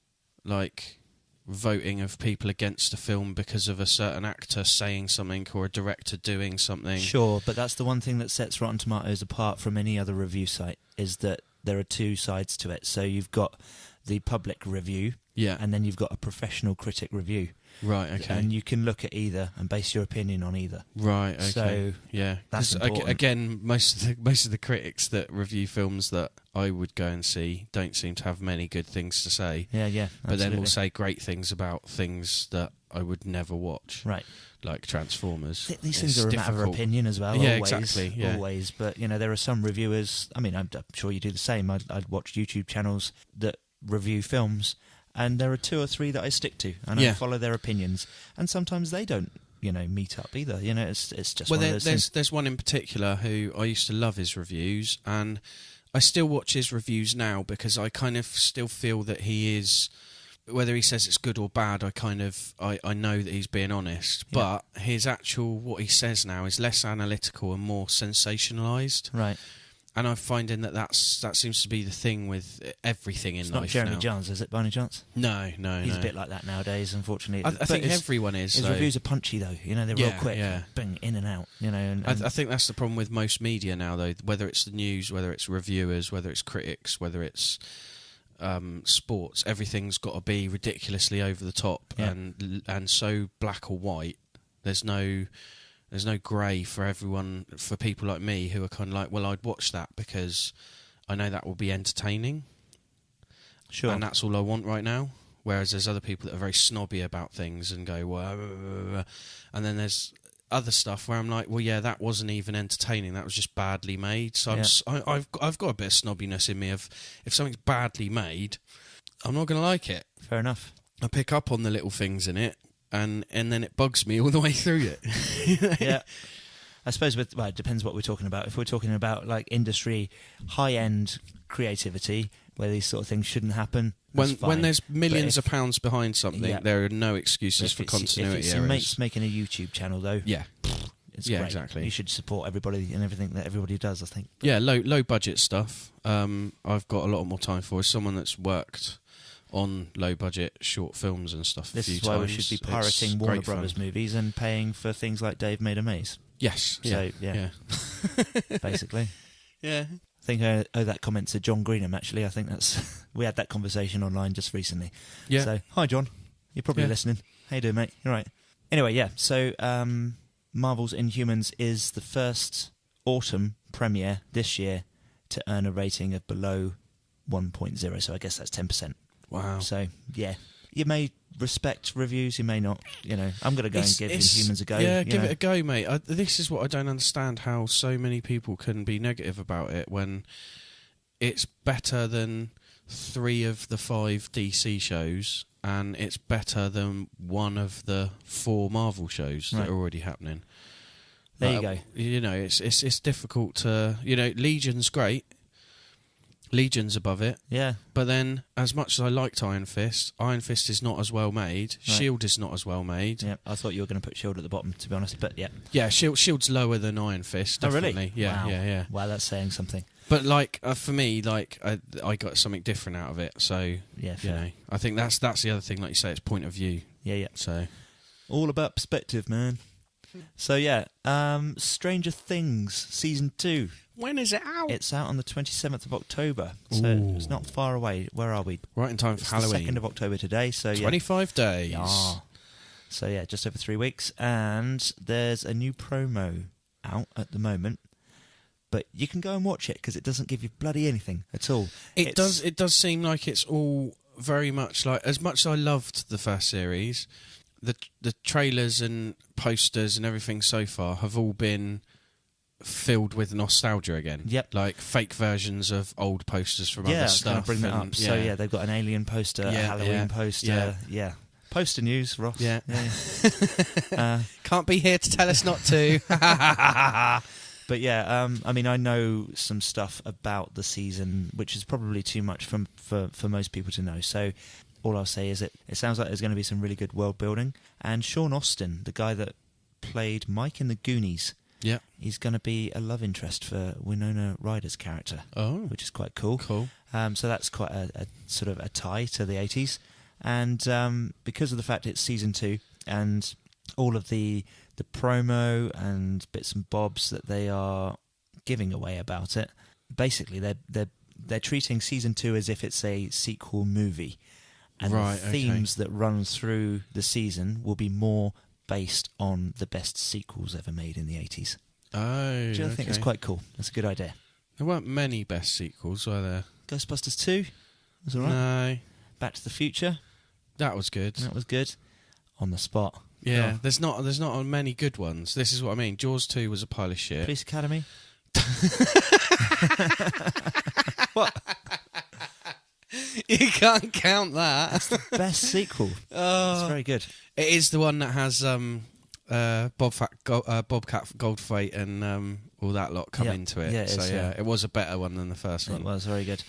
voting of people against a film because of a certain actor saying something or a director doing something. Sure, but that's the one thing that sets Rotten Tomatoes apart from any other review site, is that there are two sides to it. So you've got the public review, and then you've got a professional critic review. Right, okay. And you can look at either and base your opinion on either. Right, okay. So yeah, that's important. Again, most of the critics that review films that I would go and see don't seem to have many good things to say. Yeah, absolutely. But then will say great things about things that I would never watch. Right. Like Transformers. These things are a matter of opinion as well. Yeah, always, exactly. Yeah. Always. But, there are some reviewers, I'm sure you do the same. I'd watch YouTube channels that review films, and there are two or three that I stick to, and I follow their opinions. And sometimes they don't, meet up either. It's just one of those things. There's one in particular who I used to love his reviews, and I still watch his reviews now because I kind of still feel that he is, whether he says it's good or bad, I know that he's being honest. Yeah. But his what he says now is less analytical and more sensationalised. Right. And I'm finding that seems to be the thing with everything in life now. It's not Jeremy Jahns, is it, by any chance? No. He's a bit like that nowadays, unfortunately. I think everyone is. His reviews are punchy, though. They're real quick. Yeah. Bang, in and out. And I think that's the problem with most media now, though. Whether it's the news, whether it's reviewers, whether it's critics, whether it's sports, everything's got to be ridiculously over the top and so black or white. There's no grey for everyone, for people like me who are kind of like, well, I'd watch that because I know that will be entertaining. Sure. And that's all I want right now. Whereas there's other people that are very snobby about things and go, well, and then there's other stuff where I'm like, well, yeah, that wasn't even entertaining. That was just badly made. So I've got a bit of snobbiness in me of, if something's badly made, I'm not going to like it. Fair enough. I pick up on the little things in it. And then it bugs me all the way through it. Yeah. I suppose it depends what we're talking about. If we're talking about industry, high-end creativity, where these sort of things shouldn't happen, when there's millions of pounds behind something, there are no excuses for continuity errors. If it's making a YouTube channel, though, it's great. Exactly. You should support everybody and everything that everybody does, I think. Yeah, low budget stuff. I've got a lot more time for. As someone that's worked on low budget short films and stuff. This is why we should be pirating Warner Brothers movies and paying for things like Dave Made a Maze. Yes. So basically. Yeah. I think I owe that comment to John Greenham. Actually, I think we had that conversation online just recently. Yeah. So hi John, you're probably listening. How you doing, mate? You're right. Anyway, yeah. So Marvel's Inhumans is the first autumn premiere this year to earn a rating of below 1.0. So I guess that's 10%. Wow. So, yeah. You may respect reviews, you may not. I'm going to go and give Inhumans a go. Yeah, give it a go, mate. This is what I don't understand, how so many people can be negative about it when it's better than 3 of the 5 DC shows, and it's better than 1 of the 4 Marvel shows that are already happening. There you go. You know, it's difficult to... You know, Legion's great. Legion's above it. Yeah. But then, as much as I liked Iron Fist is not as well made. Right. Shield is not as well made. Yeah, I thought you were going to put Shield at the bottom, to be honest, but yeah. Yeah, Shield's lower than Iron Fist, definitely. Oh, really? Yeah, wow. yeah. Wow, that's saying something. But, like, for me, like, I got something different out of it, so... Yeah, you know, I think that's the other thing, like you say, it's point of view. Yeah. So... All about perspective, man. So, yeah, Stranger Things, Season 2. When is it out? It's out on the 27th of October, so it's not far away. Where are we? Right in time for Halloween. The 2nd of October today, so 25 days. Yeah. So, yeah, just over 3 weeks. And there's a new promo out at the moment, but you can go and watch it because it doesn't give you bloody anything at all. It does seem like it's all very much like... As much as I loved the first series, the trailers and posters and everything so far have all been... filled with nostalgia again. Yep. Like fake versions of old posters from other stuff. Yeah, I was going to bring that up. So, yeah, they've got an Alien poster, a Halloween poster. Yeah. Poster news, Ross. Yeah. Yeah. Can't be here to tell us not to. But, yeah, I mean, I know some stuff about the season, which is probably too much for most people to know. So, all I'll say is it sounds like there's going to be some really good world building. And Sean Astin, the guy that played Mike in the Goonies... Yeah, he's going to be a love interest for Winona Ryder's character, which is quite cool. Cool. So that's quite a sort of a tie to the 80s. And because of the fact it's season 2 and all of the promo and bits and bobs that they are giving away about it, basically they're treating season 2 as if it's a sequel movie. And the themes that run through the season will be more based on the best sequels ever made in the 80s. Oh, Which I think is quite cool. That's a good idea. There weren't many best sequels, were there? Ghostbusters 2 was alright. No. Back to the Future. That was good. That was good. On the spot. Yeah, there's not many good ones. This is what I mean. Jaws 2 was a pile of shit. Police Academy. What? You can't count that. That's the best sequel. It's very good. It is the one that has Bobcat Goldthwait and all that lot come into it. Yeah, it is, it was a better one than the first one. It was very good.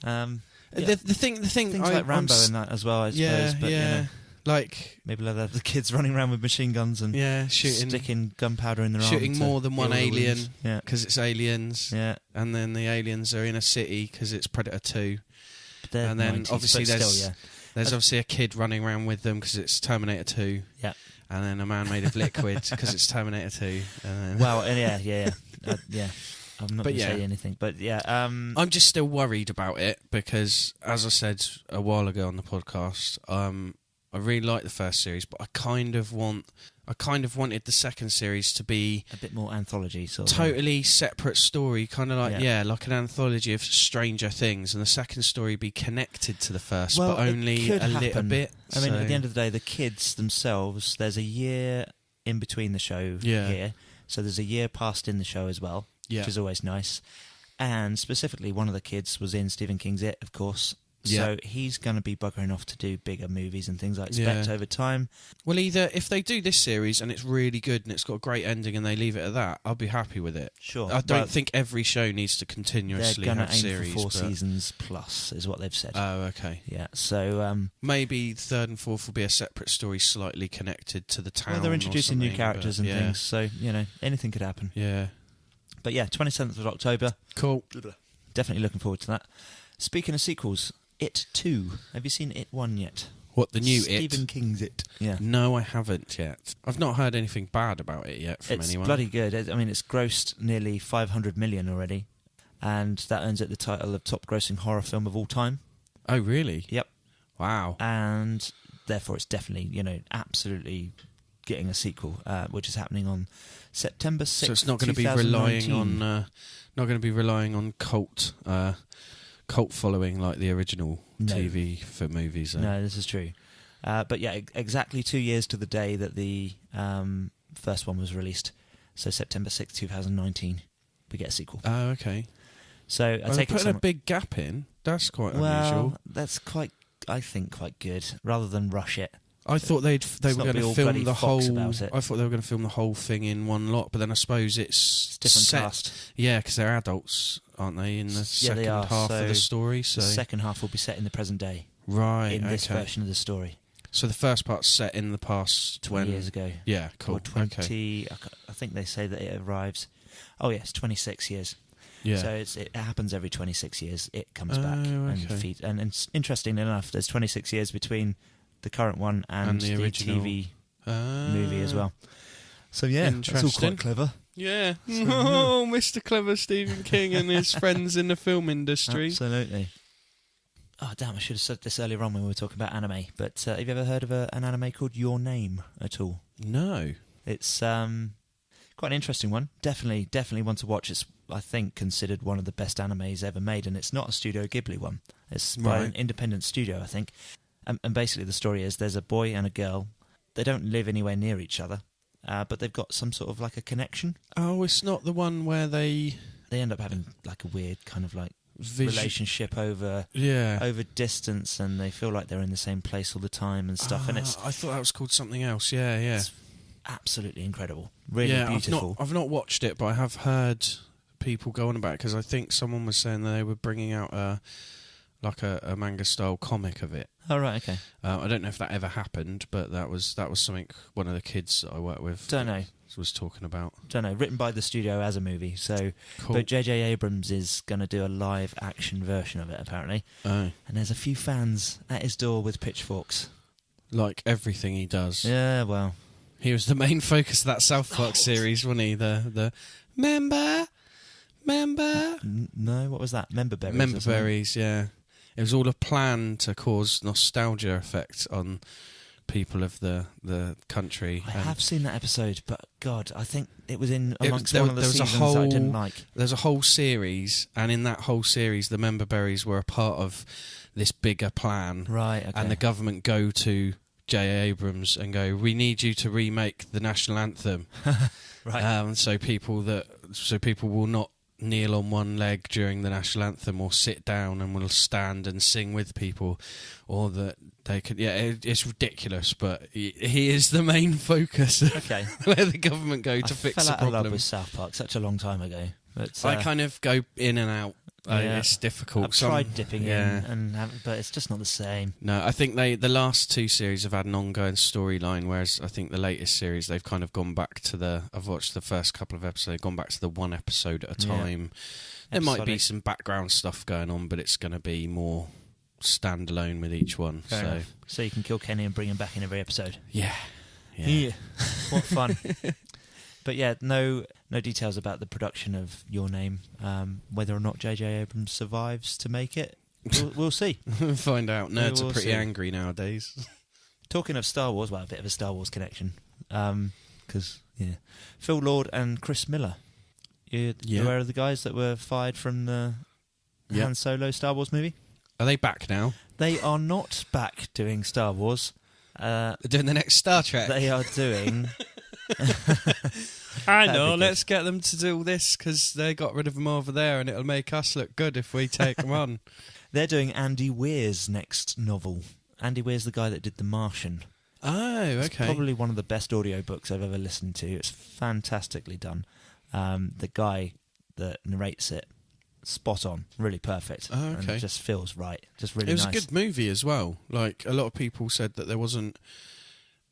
The thing, things like Rambo in that as well, I suppose. But, you know, like maybe they'll have the kids running around with machine guns and sticking gunpowder in their arms, shooting more than one alien because it's aliens. Yeah, and then the aliens are in a city because it's Predator 2. And then 90s, obviously there's there's obviously a kid running around with them because it's Terminator 2. Yeah. And then a man made of liquid because it's Terminator 2. And then well, yeah. I'm not going to say anything, but yeah. I'm just still worried about it because, as I said a while ago on the podcast, I really like the first series, but I kind of wanted the second series to be a bit more anthology, sort of totally separate story, kind of like like an anthology of Stranger Things, and the second story be connected to the first, but only a little bit. I mean, at the end of the day, the kids themselves, there's a year in between the show here, so there's a year passed in the show as well, which is always nice. And specifically, one of the kids was in Stephen King's It, of course. So he's going to be buggering off to do bigger movies and things I expect over time. Well, either if they do this series and it's really good and it's got a great ending and they leave it at that, I'll be happy with it. Sure. I don't think every show needs to continuously have series. They're going to aim for 4 seasons plus, is what they've said. Oh, okay. Yeah, so... maybe third and fourth will be a separate story slightly connected to the town. Well, they're introducing new characters and things, so, you know, anything could happen. Yeah. But yeah, 27th of October. Cool. Definitely looking forward to that. Speaking of sequels... It 2. Have you seen It 1 yet? What, the new Stephen King's It. Yeah. No, I haven't yet. I've not heard anything bad about it yet from anyone. It's bloody good. I mean, it's grossed nearly 500 million already, and that earns it the title of top grossing horror film of all time. Oh, really? Yep. Wow. And therefore it's definitely, you know, absolutely getting a sequel, which is happening on September 6th, So it's not going to be relying on cult following like the original TV for movies. No, this is true. But yeah, exactly 2 years to the day that the first one was released. So September 6th, 2019, we get a sequel. Oh, okay. So I take putting a big gap in. That's quite unusual. That's quite, I think, quite good. Rather than rush it. I thought they were going to film the whole. I thought they were going to film the whole thing in one lot, but then I suppose it's different set, cast. Yeah, because they're adults, aren't they? In the second half of the story, so the second half will be set in the present day, right? In this version of the story. So the first part's set in the past 20 years ago. Yeah, cool. Or 20. Okay. I think they say that it arrives. Oh yes, 26 years. Yeah. So it happens every 26 years. It comes back and feeds. And interestingly enough, there's 26 years between the current one and the original TV movie as well. So yeah, that's all quite clever. Yeah. Oh, Mr. Clever Stephen King and his friends in the film industry. Absolutely. Oh damn! I should have said this earlier on when we were talking about anime. But have you ever heard of an anime called Your Name at all? No. It's quite an interesting one. Definitely one to watch. It's, I think, considered one of the best animes ever made, and it's not a Studio Ghibli one. It's by an independent studio, I think. And basically the story is there's a boy and a girl. They don't live anywhere near each other, but they've got some sort of like a connection. Oh, it's not the one where they end up having like a weird kind of like relationship over distance, and they feel like they're in the same place all the time and stuff. And it's, I thought that was called something else. Yeah. It's absolutely incredible. Really beautiful. I've not watched it, but I have heard people go on about it because I think someone was saying they were bringing out a manga style comic of it. Oh right, okay. I don't know if that ever happened, but that was something one of the kids that I work with was talking about. Don't know. Written by the studio as a movie, so cool. But J.J. Abrams is going to do a live action version of it apparently. Oh. And there's a few fans at his door with pitchforks. Like everything he does. Yeah, well, he was the main focus of that South Park series, wasn't he? The member. No, what was that? Member berries. Member berries, yeah. It was all a plan to cause nostalgia effect on people of the country. I have seen that episode, but God, I think it was in amongst one of the seasons that I didn't like. There's a whole series, and in that whole series, the member berries were a part of this bigger plan. Right, okay. And the government go to J. Abrams and go, "We need you to remake the national anthem." Right. So people will not kneel on one leg during the national anthem or sit down and will stand and sing with people, or that they could. Yeah, it's ridiculous, but he is the main focus. Okay. Where the government go to fix the problem. I fell out of love with South Park such a long time ago. But, I kind of go in and out. It's difficult. I've tried dipping in, but it's just not the same. No, I think the last two series have had an ongoing storyline, whereas I think the latest series they've kind of gone back to I've watched the first couple of episodes, gone back to the one episode at a time. There might be some background stuff going on, but it's going to be more standalone with each one. So you can kill Kenny and bring him back in every episode. Yeah. What fun. But yeah, no details about the production of Your Name. Whether or not J.J. Abrams survives to make it, we'll see. We'll find out. Nerds are pretty angry nowadays. Talking of Star Wars, well, a bit of a Star Wars connection. Because, Phil Lord and Chris Miller. You aware of the guys that were fired from the Han Solo Star Wars movie? Are they back now? They are not back doing Star Wars. They're doing the next Star Trek. They are doing... I know, let's get them to do this because they got rid of them over there and it'll make us look good if we take them on. They're doing Andy Weir's next novel. Andy Weir's the guy that did The Martian. Oh, okay. It's probably one of the best audiobooks I've ever listened to. It's fantastically done. The guy that narrates it, spot on, really perfect. Oh, okay. And it just feels right, just really nice. It was nice. A good movie as well. Like, a lot of people said that there wasn't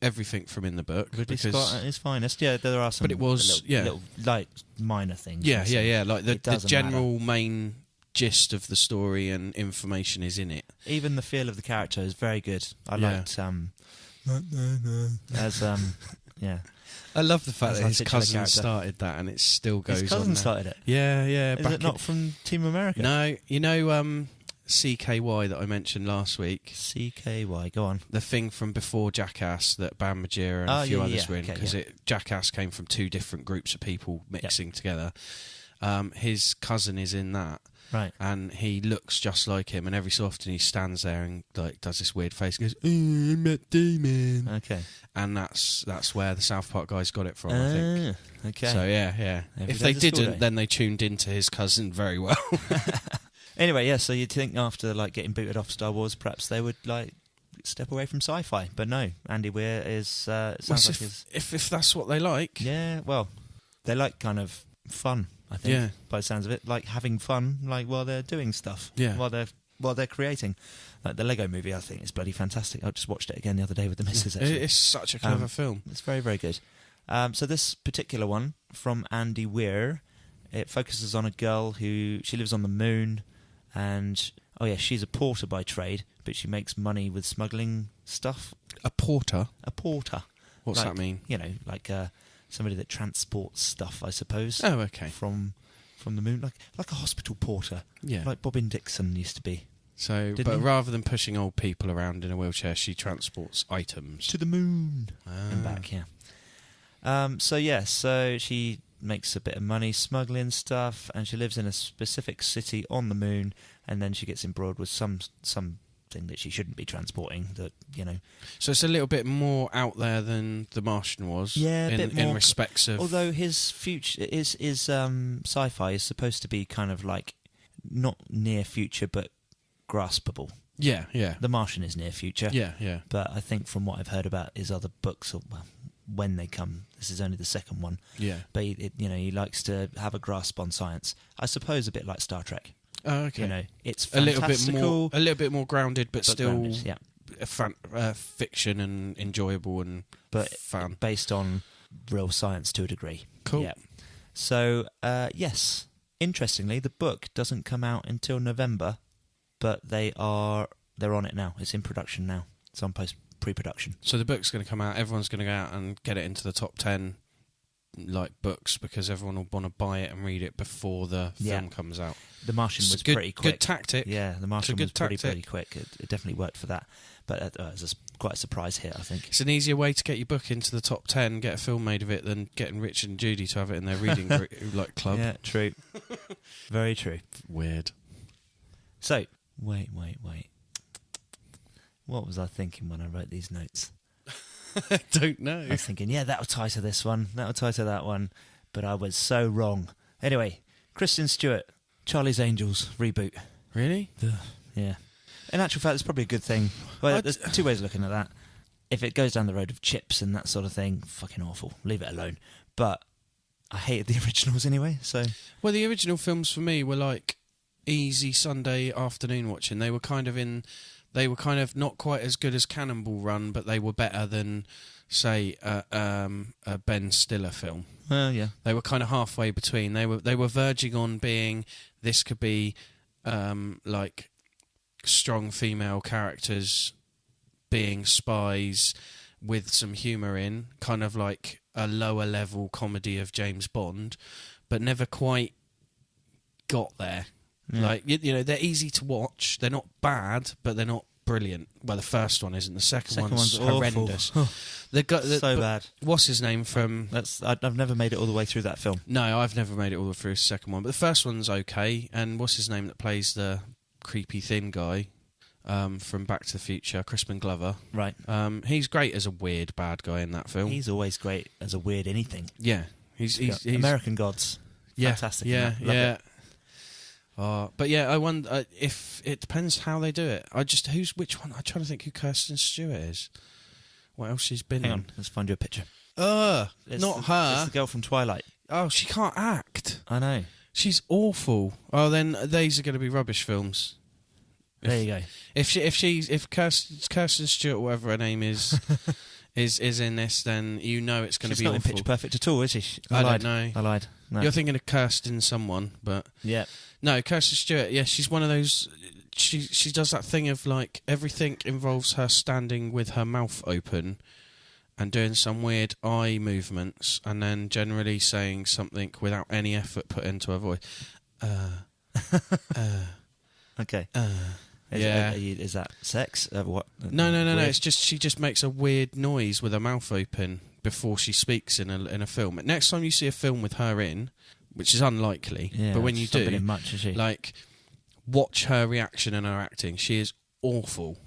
everything from in the book. Ridley Scott at his finest. Yeah, there are some. But it was little like minor things. Yeah. Like the general main gist of the story and information is in it. Even the feel of the character is very good. I liked I love the fact that his cousin started that and it still goes on. His cousin started it? Yeah. Is it not from Team America? No, you know CKY that I mentioned last week. CKY, go on. The thing from before Jackass that Bam Margera and a few others were in, because Jackass came from two different groups of people mixing together. His cousin is in that. Right. And he looks just like him, and every so often he stands there and like does this weird face and goes, I'm Matt Damon. Okay. And that's where the South Park guys got it from, I think. Okay. So yeah. If they didn't, then they tuned into his cousin very well. Anyway, yeah, so you'd think after like getting booted off Star Wars, perhaps they would like step away from sci-fi, but no. Andy Weir is sounds like if that's what they like. Yeah, well, they like kind of fun, I think. Yeah. By the sounds of it, like having fun, like while they're doing stuff. Yeah. While they're creating. Like the Lego Movie, I think is bloody fantastic. I just watched it again the other day with the missus. Actually, it's such a clever film. It's very, very good. So this particular one from Andy Weir, it focuses on a girl who she lives on the moon, and she's a porter by trade, but she makes money with smuggling stuff. A porter? A porter. What's that mean? You know, like somebody that transports stuff, I suppose. Oh, okay. From the moon, like a hospital porter. Yeah. Like Bobbin Dixon used to be. So, but rather than pushing old people around in a wheelchair, she transports items to the moon and back. Yeah. So she makes a bit of money smuggling stuff, and she lives in a specific city on the moon, and then she gets embroiled with something that she shouldn't be transporting. That So it's a little bit more out there than The Martian was. Yeah, a bit more, in respects of. Although his future is sci-fi is supposed to be kind of like not near future, but graspable. Yeah, yeah. The Martian is near future. Yeah, yeah. But I think from what I've heard about his other books, when they come, this is only the second one. Yeah. But he likes to have a grasp on science. I suppose a bit like Star Trek. Oh, okay. It's a little bit more grounded, but still grounded, yeah. Fiction and enjoyable and fun, based on real science to a degree. Cool. Yeah. So yes, interestingly, the book doesn't come out until November, but they're on it now. It's in production now. It's on pre-production. So the book's going to come out. Everyone's going to go out and get it into the top 10 like books because everyone will want to buy it and read it before the film comes out. The Martian was pretty quick. Good tactic. Yeah, The Martian was pretty quick. It definitely worked for that. But it was quite a surprise hit, I think. It's an easier way to get your book into the top 10, get a film made of it, than getting Richard and Judy to have it in their reading club. Yeah, true. Very true. Weird. So, wait. What was I thinking when I wrote these notes? I don't know. I was thinking, that'll tie to this one, that'll tie to that one, but I was so wrong. Anyway, Kristen Stewart, Charlie's Angels reboot. Really? Yeah. In actual fact, it's probably a good thing. Well, there's two ways of looking at that. If it goes down the road of chips and that sort of thing, fucking awful. Leave it alone. But I hated the originals anyway, so... Well, the original films for me were like easy Sunday afternoon watching. They were kind of not quite as good as Cannonball Run, but they were better than, say, a Ben Stiller film. Well, yeah. They were kind of halfway between. They were verging on being, this could be like strong female characters being spies with some humour in, kind of like a lower level comedy of James Bond, but never quite got there. Yeah. Like, they're easy to watch. They're not bad, but they're not brilliant. Well, the first one isn't. The second one's horrendous. So bad. What's his name from... I've never made it all the way through that film. No, I've never made it all the way through the second one. But the first one's okay. And what's his name that plays the creepy thin guy from Back to the Future? Crispin Glover. Right. He's great as a weird bad guy in that film. He's always great as a weird anything. Yeah. He's American Gods. Fantastic. Yeah. But yeah, I wonder if it depends how they do it. Which one? I'm trying to think who Kirsten Stewart is. What else she's been in? Hang on, let's find you a picture. Not her. It's the girl from Twilight. Oh, she can't act. I know. She's awful. Oh, then these are going to be rubbish films. There you go. If Kirsten Stewart, whatever her name is, is in this, then it's going to be awful. She's not in Pitch Perfect at all, is she? I don't know. I lied. No. You're thinking of Kirsten someone, but... Yeah. No, Kirsten Stewart, she's one of those... She does that thing of, like, everything involves her standing with her mouth open and doing some weird eye movements and then generally saying something without any effort put into her voice. Okay. Is that sex? What? No. It's just she just makes a weird noise with her mouth open before she speaks in a film. Next time you see a film with her in, which is unlikely, but when you do, much, is she? Like, watch her reaction and her acting. She is awful.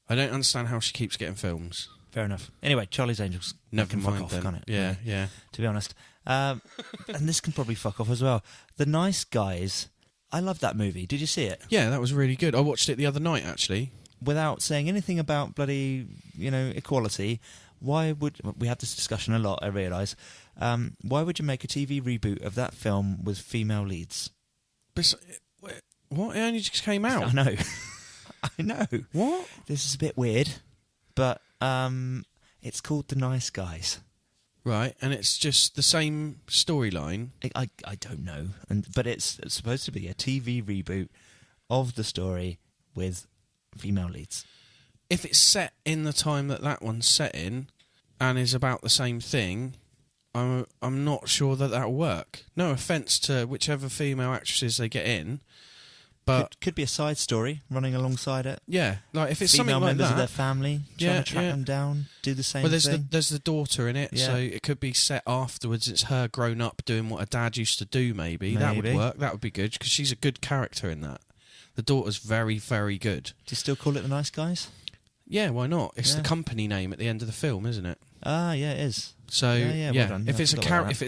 I don't understand how she keeps getting films. Fair enough. Anyway, Charlie's Angels. Never mind fuck off, then. can't it? Yeah. To be honest. And this can probably fuck off as well. The Nice Guys, I love that movie. Did you see it? Yeah, that was really good. I watched it the other night, actually. Without saying anything about bloody, equality, why would... We have this discussion a lot, I realise. Why would you make a TV reboot of that film with female leads? What? It only just came out. I know. I know. What? This is a bit weird, but it's called The Nice Guys. Right, and it's just the same storyline. I don't know, but it's supposed to be a TV reboot of the story with female leads. If it's set in the time that one's set in and is about the same thing, I'm not sure that'll work. No offence to whichever female actresses they get in, but could be a side story running alongside it. Yeah, like if it's female something like members that, of their family trying to track them down, do the same thing. There's the daughter in it, so it could be set afterwards. It's her grown up doing what her dad used to do. Maybe that would work. That would be good because she's a good character in that. The daughter's very, very good. Do you still call it The Nice Guys? Yeah, why not? It's the company name at the end of the film, isn't it? Ah, yeah, it is. So well done. If it's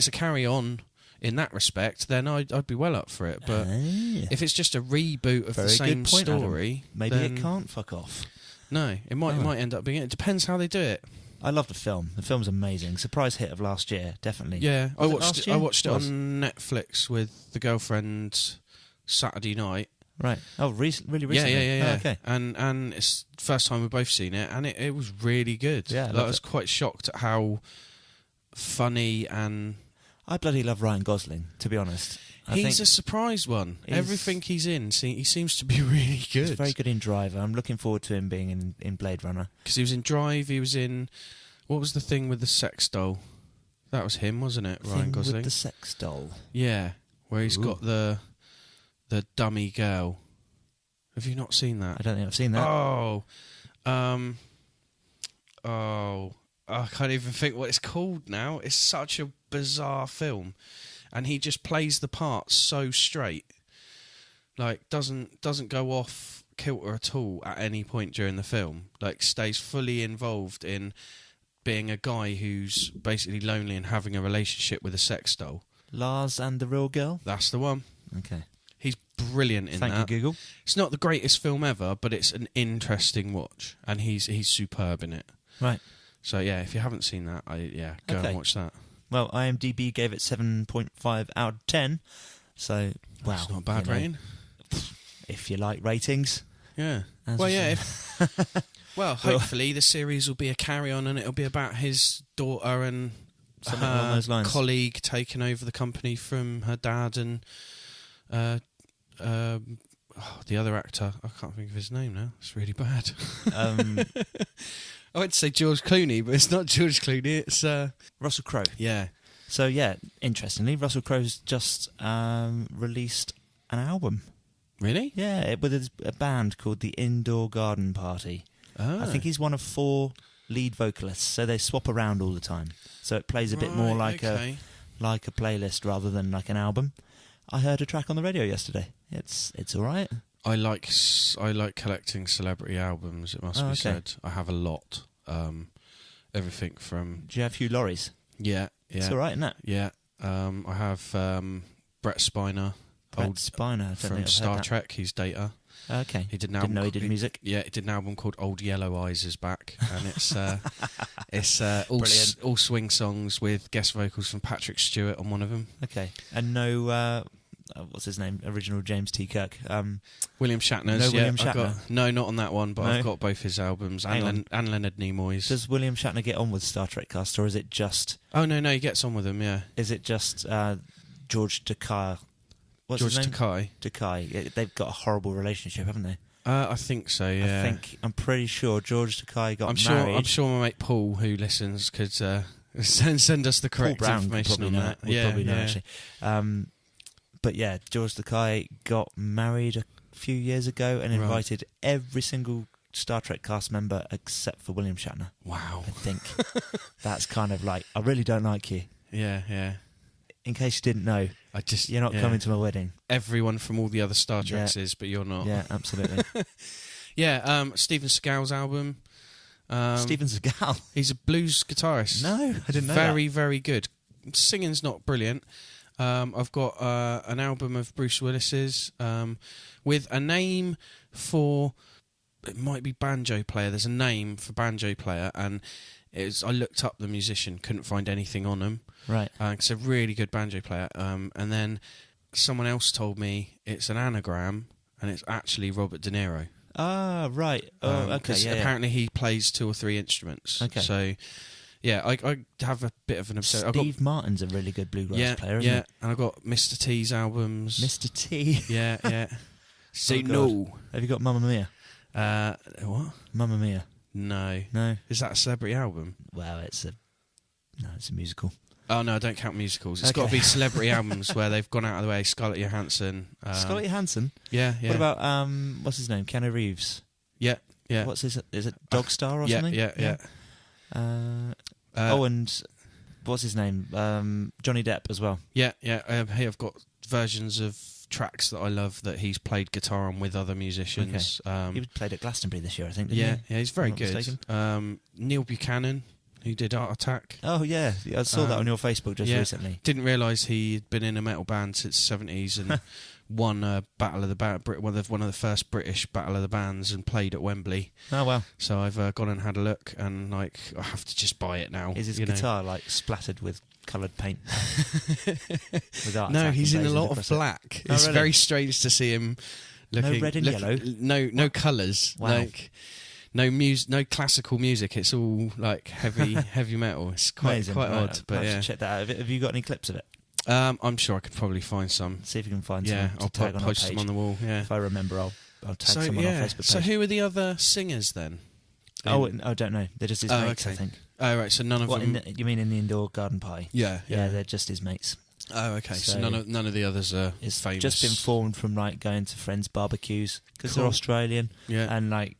a carry on in that respect, then I'd be well up for it. But if it's just a reboot of the same story, Adam. Maybe it can't fuck off. No, it might end up being. It depends how they do it. I love the film. The film's amazing. Surprise hit of last year, definitely. Yeah, I watched it on Netflix with the girlfriend Saturday night. Right. Oh, really recently? Yeah. Oh, okay. And it's the first time we've both seen it, and it was really good. Yeah, I was quite shocked at how funny and... I bloody love Ryan Gosling, to be honest. He's a surprise one. Everything he's in, he seems to be really good. He's very good in Driver. I'm looking forward to him being in Blade Runner. Because he was in Drive, he was in... What was the thing with the sex doll? That was him, wasn't it, Ryan Gosling? With the sex doll? Yeah, where he's got the dummy girl. Have you not seen that? I don't think I've seen that. I can't even think what it's called now. It's such a bizarre film, and he just plays the part so straight, like doesn't go off kilter at all at any point during the film. Like stays fully involved in being a guy who's basically lonely and having a relationship with a sex doll. Lars and the Real Girl? That's the one. Okay. He's brilliant in that. Thank you, Google. It's not the greatest film ever, but it's an interesting watch, and he's superb in it. Right. So yeah, if you haven't seen that, go and watch that. Well, IMDb gave it 7.5 out of 10. So wow, that's not a bad rating. If you like ratings, yeah. Well, hopefully the series will be a carry-on, and it'll be about his daughter and something along those lines. Colleague taking over the company from her dad and the other actor. I can't think of his name now. It's really bad. I went to say George Clooney, but it's not George Clooney. It's Russell Crowe. Yeah. So yeah, interestingly, Russell Crowe's just released an album. Really? Yeah, with a band called the Indoor Garden Party. Oh. I think he's one of 4 lead vocalists, so they swap around all the time. So it plays a bit more like a playlist rather than like an album. I heard a track on the radio yesterday. It's all right. I like collecting celebrity albums. It must be said. I have a lot. Everything from. Do you have Hugh Laurie's? Yeah. It's all right, isn't it? Yeah. I have Brett Spiner. From Star Trek. He's Data. Okay. He did an album. Didn't know he did music. Yeah, he did an album called Old Yellow Eyes is Back, and it's all swing songs with guest vocals from Patrick Stewart on one of them. Okay. And no, what's his name? Original James T. Kirk. William Shatner's. William Shatner. No, not on that one, but I've got both his albums and Leonard Nimoy's. Does William Shatner get on with Star Trek cast, or is it just? Oh no, he gets on with them. Yeah. Is it just George Takei? What's his name? Takei. They've got a horrible relationship, haven't they? I think so, yeah. I'm pretty sure George Takei got married. I'm sure my mate Paul, who listens, could send us the correct information on that. Probably know, actually. But yeah, George Takei got married a few years ago and invited every single Star Trek cast member except for William Shatner. Wow. I think that's kind of like, I really don't like you. Yeah. In case you didn't know, you're not coming to my wedding. Everyone from all the other Star Treks is, but you're not. Yeah, absolutely. Yeah, Steven Seagal's album. Steven Seagal? He's a blues guitarist. No, I didn't know Very, very good. Singing's not brilliant, I've got an album of Bruce Willis's with a name for... It might be banjo player. There's a name for banjo player, and I looked up the musician, couldn't find anything on him. Right. It's a really good banjo player. And then someone else told me it's an anagram, and it's actually Robert De Niro. Ah, right. Oh, okay. Because apparently he plays 2 or 3 instruments. Okay. So, yeah, I have a bit of an obsession. Steve Martin's a really good bluegrass player, isn't he? And I've got Mr. T's albums. Mr. T. Yeah. Say no. Have you got Mamma Mia? What? Mamma Mia. No. Is that a celebrity album? Well, it's a musical. Oh, no, I don't count musicals. It's got to be celebrity albums where they've gone out of the way. Scarlett Johansson. Scarlett Johansson? Yeah. What about, what's his name? Keanu Reeves? Yeah. What's his, is it Dog Star or something? Yeah. And what's his name? Johnny Depp as well. Yeah. Hey, I've got versions of tracks that I love that he's played guitar on with other musicians. Okay. He played at Glastonbury this year, I think, didn't he? Yeah, he's very good. Neil Buchanan, who did Art Attack. Oh, yeah. I saw that on your Facebook just recently. Didn't realise he'd been in a metal band since the 70s and won a Battle of the one of the first British Battle of the Bands and played at Wembley. Oh, wow. So I've gone and had a look, and I have to just buy it now. Is his guitar splattered with coloured paint? No, he's in a lot of black. It's really very strange to see him looking... No red and yellow? No colours. Wow. No classical music. It's all heavy metal. It's quite odd. But yeah, check that out. Have you got any clips of it? I'm sure I could probably find some. See if you can find some. Yeah, I'll post them on the wall. Yeah, if I remember, I'll tag someone on Facebook page. So who are the other singers then? I don't know. They're just his mates, I think. Oh, right. So none of them. You mean in the indoor garden party? Yeah. They're just his mates. Oh, okay. So none of the others are famous. Just been formed from going to friends' barbecues because they're Australian. Yeah. And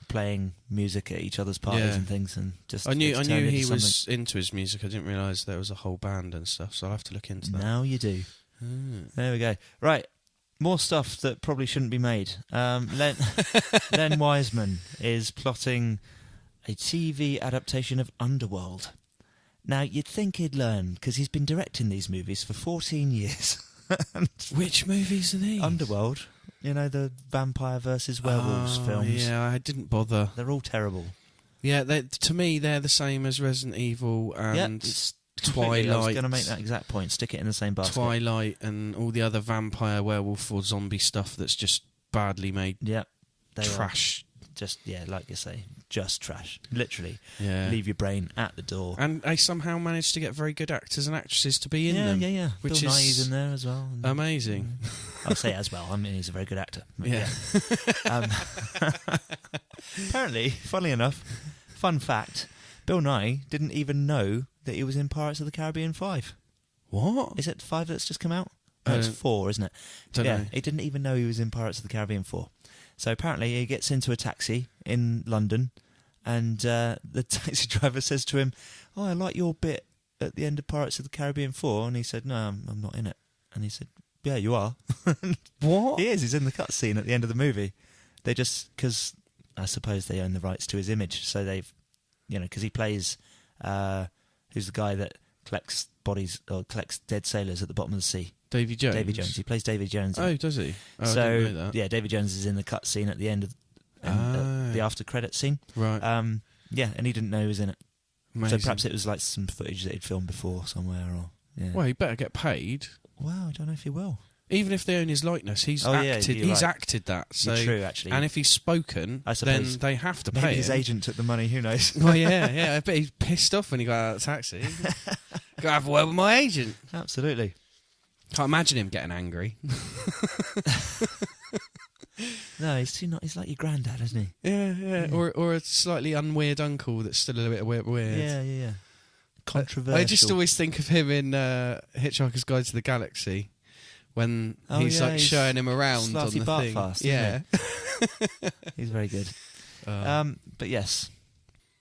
playing music at each other's parties and things, and just I knew he was into his music. I didn't realise there was a whole band and stuff, so I'll have to look into that. Now you do. There we go. Right, more stuff that probably shouldn't be made. Len Wiseman is plotting a TV adaptation of Underworld. Now, you'd think he'd learn, because he's been directing these movies for 14 years. Which movies are these? Underworld. You know, the vampire versus werewolves films. Yeah, I didn't bother. They're all terrible. Yeah, to me, they're the same as Resident Evil and Twilight. I was going to make that exact point. Stick it in the same basket. Twilight and all the other vampire, werewolf or zombie stuff that's just badly made. Yeah. Trash. Just, like you say, just trash. Literally. Yeah. Leave your brain at the door. And they somehow managed to get very good actors and actresses to be in them. Yeah. Which Bill Nighy's in there as well. Amazing. I'll say as well. I mean, he's a very good actor. Yeah. Apparently, funnily enough, fun fact, Bill Nighy didn't even know that he was in Pirates of the Caribbean 5. What? Is it 5 that's just come out? No, it's 4, isn't it? Don't know. He didn't even know he was in Pirates of the Caribbean 4. So apparently he gets into a taxi in London, and the taxi driver says to him, "Oh, I like your bit at the end of Pirates of the Caribbean 4." And he said, "No, I'm not in it." And he said, "Yeah, you are." What? He is. He's in the cutscene at the end of the movie. They just, because I suppose they own the rights to his image, so they've, because he plays, who's the guy that collects bodies or collects dead sailors at the bottom of the sea? Davy Jones. Davy Jones. He plays Davy Jones. Oh, does he? Oh, so, I didn't know that. Yeah, Davy Jones is in the cutscene at the end of the after credit scene. Right. And he didn't know he was in it. Amazing. So perhaps it was some footage that he'd filmed before somewhere, or Well, he better get paid. Well, I don't know if he will. Even if they own his likeness, he's acted. He's acted that. So you're true, actually. And if he's spoken, then they have to pay. Maybe his agent took the money. Who knows? Well, yeah. I bet he's pissed off when he got out of the taxi. Got to have a word with my agent. Absolutely. Can't imagine him getting angry. No, he's too not. He's like your granddad, isn't he? Yeah. Or a slightly unweird uncle that's still a little bit weird. Yeah. Controversial. I just always think of him in Hitchhiker's Guide to the Galaxy when he's showing him around on the thing. Fast, yeah, he's very good. But yes,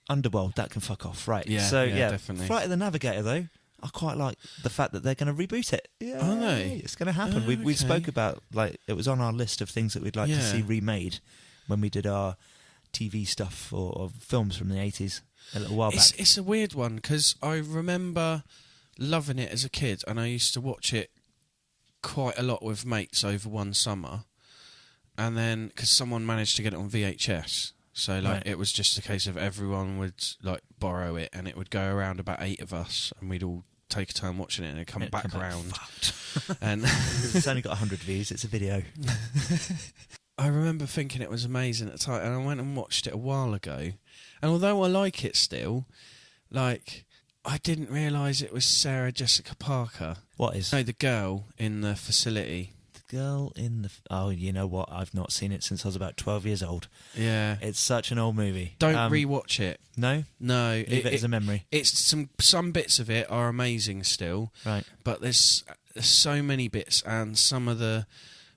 Underworld, that can fuck off, right? Yeah, so definitely. Flight of the Navigator, though, I quite like the fact that they're going to reboot it. Yeah, are they? It's going to happen. We spoke about it was on our list of things that we'd like to see remade when we did our TV stuff or films from the 80s a little while back. It's a weird one because I remember loving it as a kid, and I used to watch it quite a lot with mates over one summer, and then because someone managed to get it on VHS, so like it was just a case of everyone would like borrow it, and it would go around about 8 of us, and we'd all take a turn watching it, and it'd come back around. And it's only got 100 views. It's a video. I remember thinking it was amazing at the time, and I went and watched it a while ago, and although I like it still, like, I didn't realise it was Sarah Jessica Parker. What is? No, the girl in the facility. The girl in the... Oh, you know what? I've not seen it since I was about 12 years old. Yeah. It's such an old movie. Don't rewatch it. No? No. Leave it as a memory. It's some bits of it are amazing still. Right. But there's so many bits, and some of the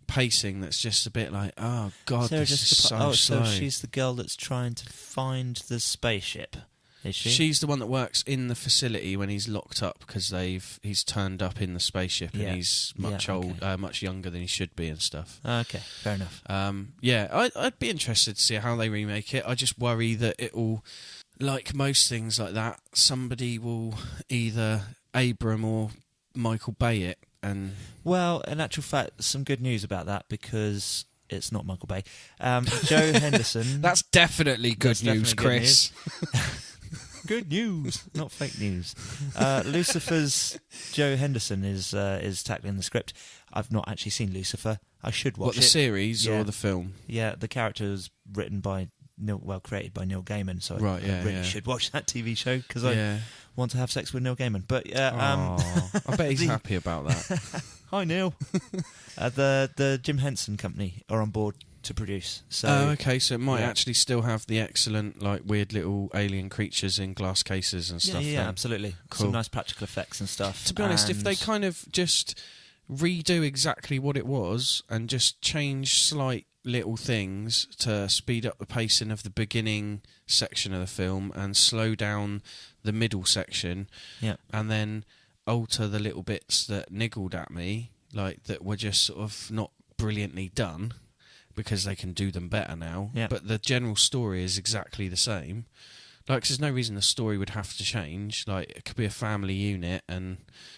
pacing that's just a bit like, oh, God, Sarah this is Jessica so slow. So she's the girl that's trying to find the spaceship. Is she? She's the one that works in the facility when he's locked up because he's turned up in the spaceship and he's much younger than he should be and stuff. Okay, fair enough. I'd be interested to see how they remake it. I just worry that it will, like most things like that, somebody will either Abram or Michael Bay it. And well, in actual fact, some good news about that because it's not Michael Bay. Joe Henderson. That's definitely good news, Chris. Good news, not fake news. Lucifer's Joe Henderson is tackling the script. I've not actually seen Lucifer. I should watch it. What, the series or the film? Yeah, the character was written by created by Neil Gaiman, so I really should watch that TV show because I want to have sex with Neil Gaiman. But I bet he's happy about that. Hi, Neil. The Jim Henson Company are on board to produce. So, okay, so it might actually still have the excellent, like, weird little alien creatures in glass cases and stuff. Yeah, absolutely. Cool. Some nice practical effects and stuff. To be honest, if they kind of just redo exactly what it was and just change slight little things to speed up the pacing of the beginning section of the film and slow down the middle section, and then alter the little bits that niggled at me, like that were just sort of not brilliantly done, because they can do them better now. But the general story is exactly the same. Like, 'cause there's no reason the story would have to change. Like, it could be a family unit and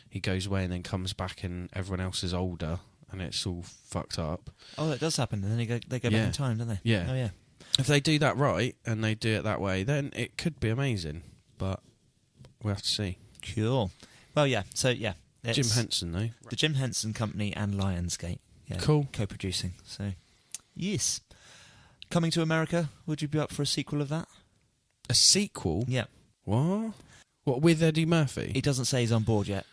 he goes away and then comes back and everyone else is older and it's all fucked up. Oh, that does happen. And then they go back in time, don't they? Yeah. Oh, yeah. If they do that right and they do it that way, then it could be amazing. But we'll have to see. Cool. Well, yeah. So, yeah. Jim Henson, though. The Jim Henson Company and Lionsgate. Yeah, cool. Co-producing. So, yes. Coming to America, would you be up for a sequel of that? A sequel? Yeah. What? What, with Eddie Murphy? He doesn't say he's on board yet.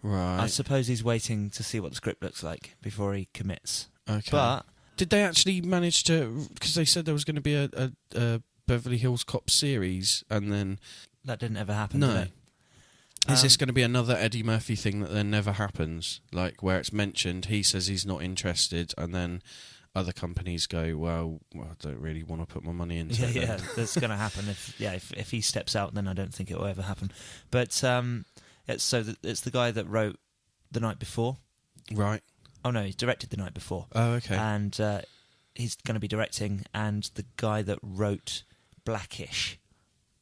Right. I suppose he's waiting to see what the script looks like before he commits. Okay. But did they actually manage to... Because they said there was going to be a Beverly Hills Cop series, and then... That didn't ever happen, no. did it? Is this going to be another Eddie Murphy thing that then never happens? Like, where it's mentioned, he says he's not interested, and then other companies go, well, I don't really want to put my money into it. Yeah, that's going to happen. If he steps out, then I don't think it will ever happen. But it's the guy that wrote The Night Before. Right. Oh, no, he's directed The Night Before. Oh, okay. And he's going to be directing, and the guy that wrote Blackish,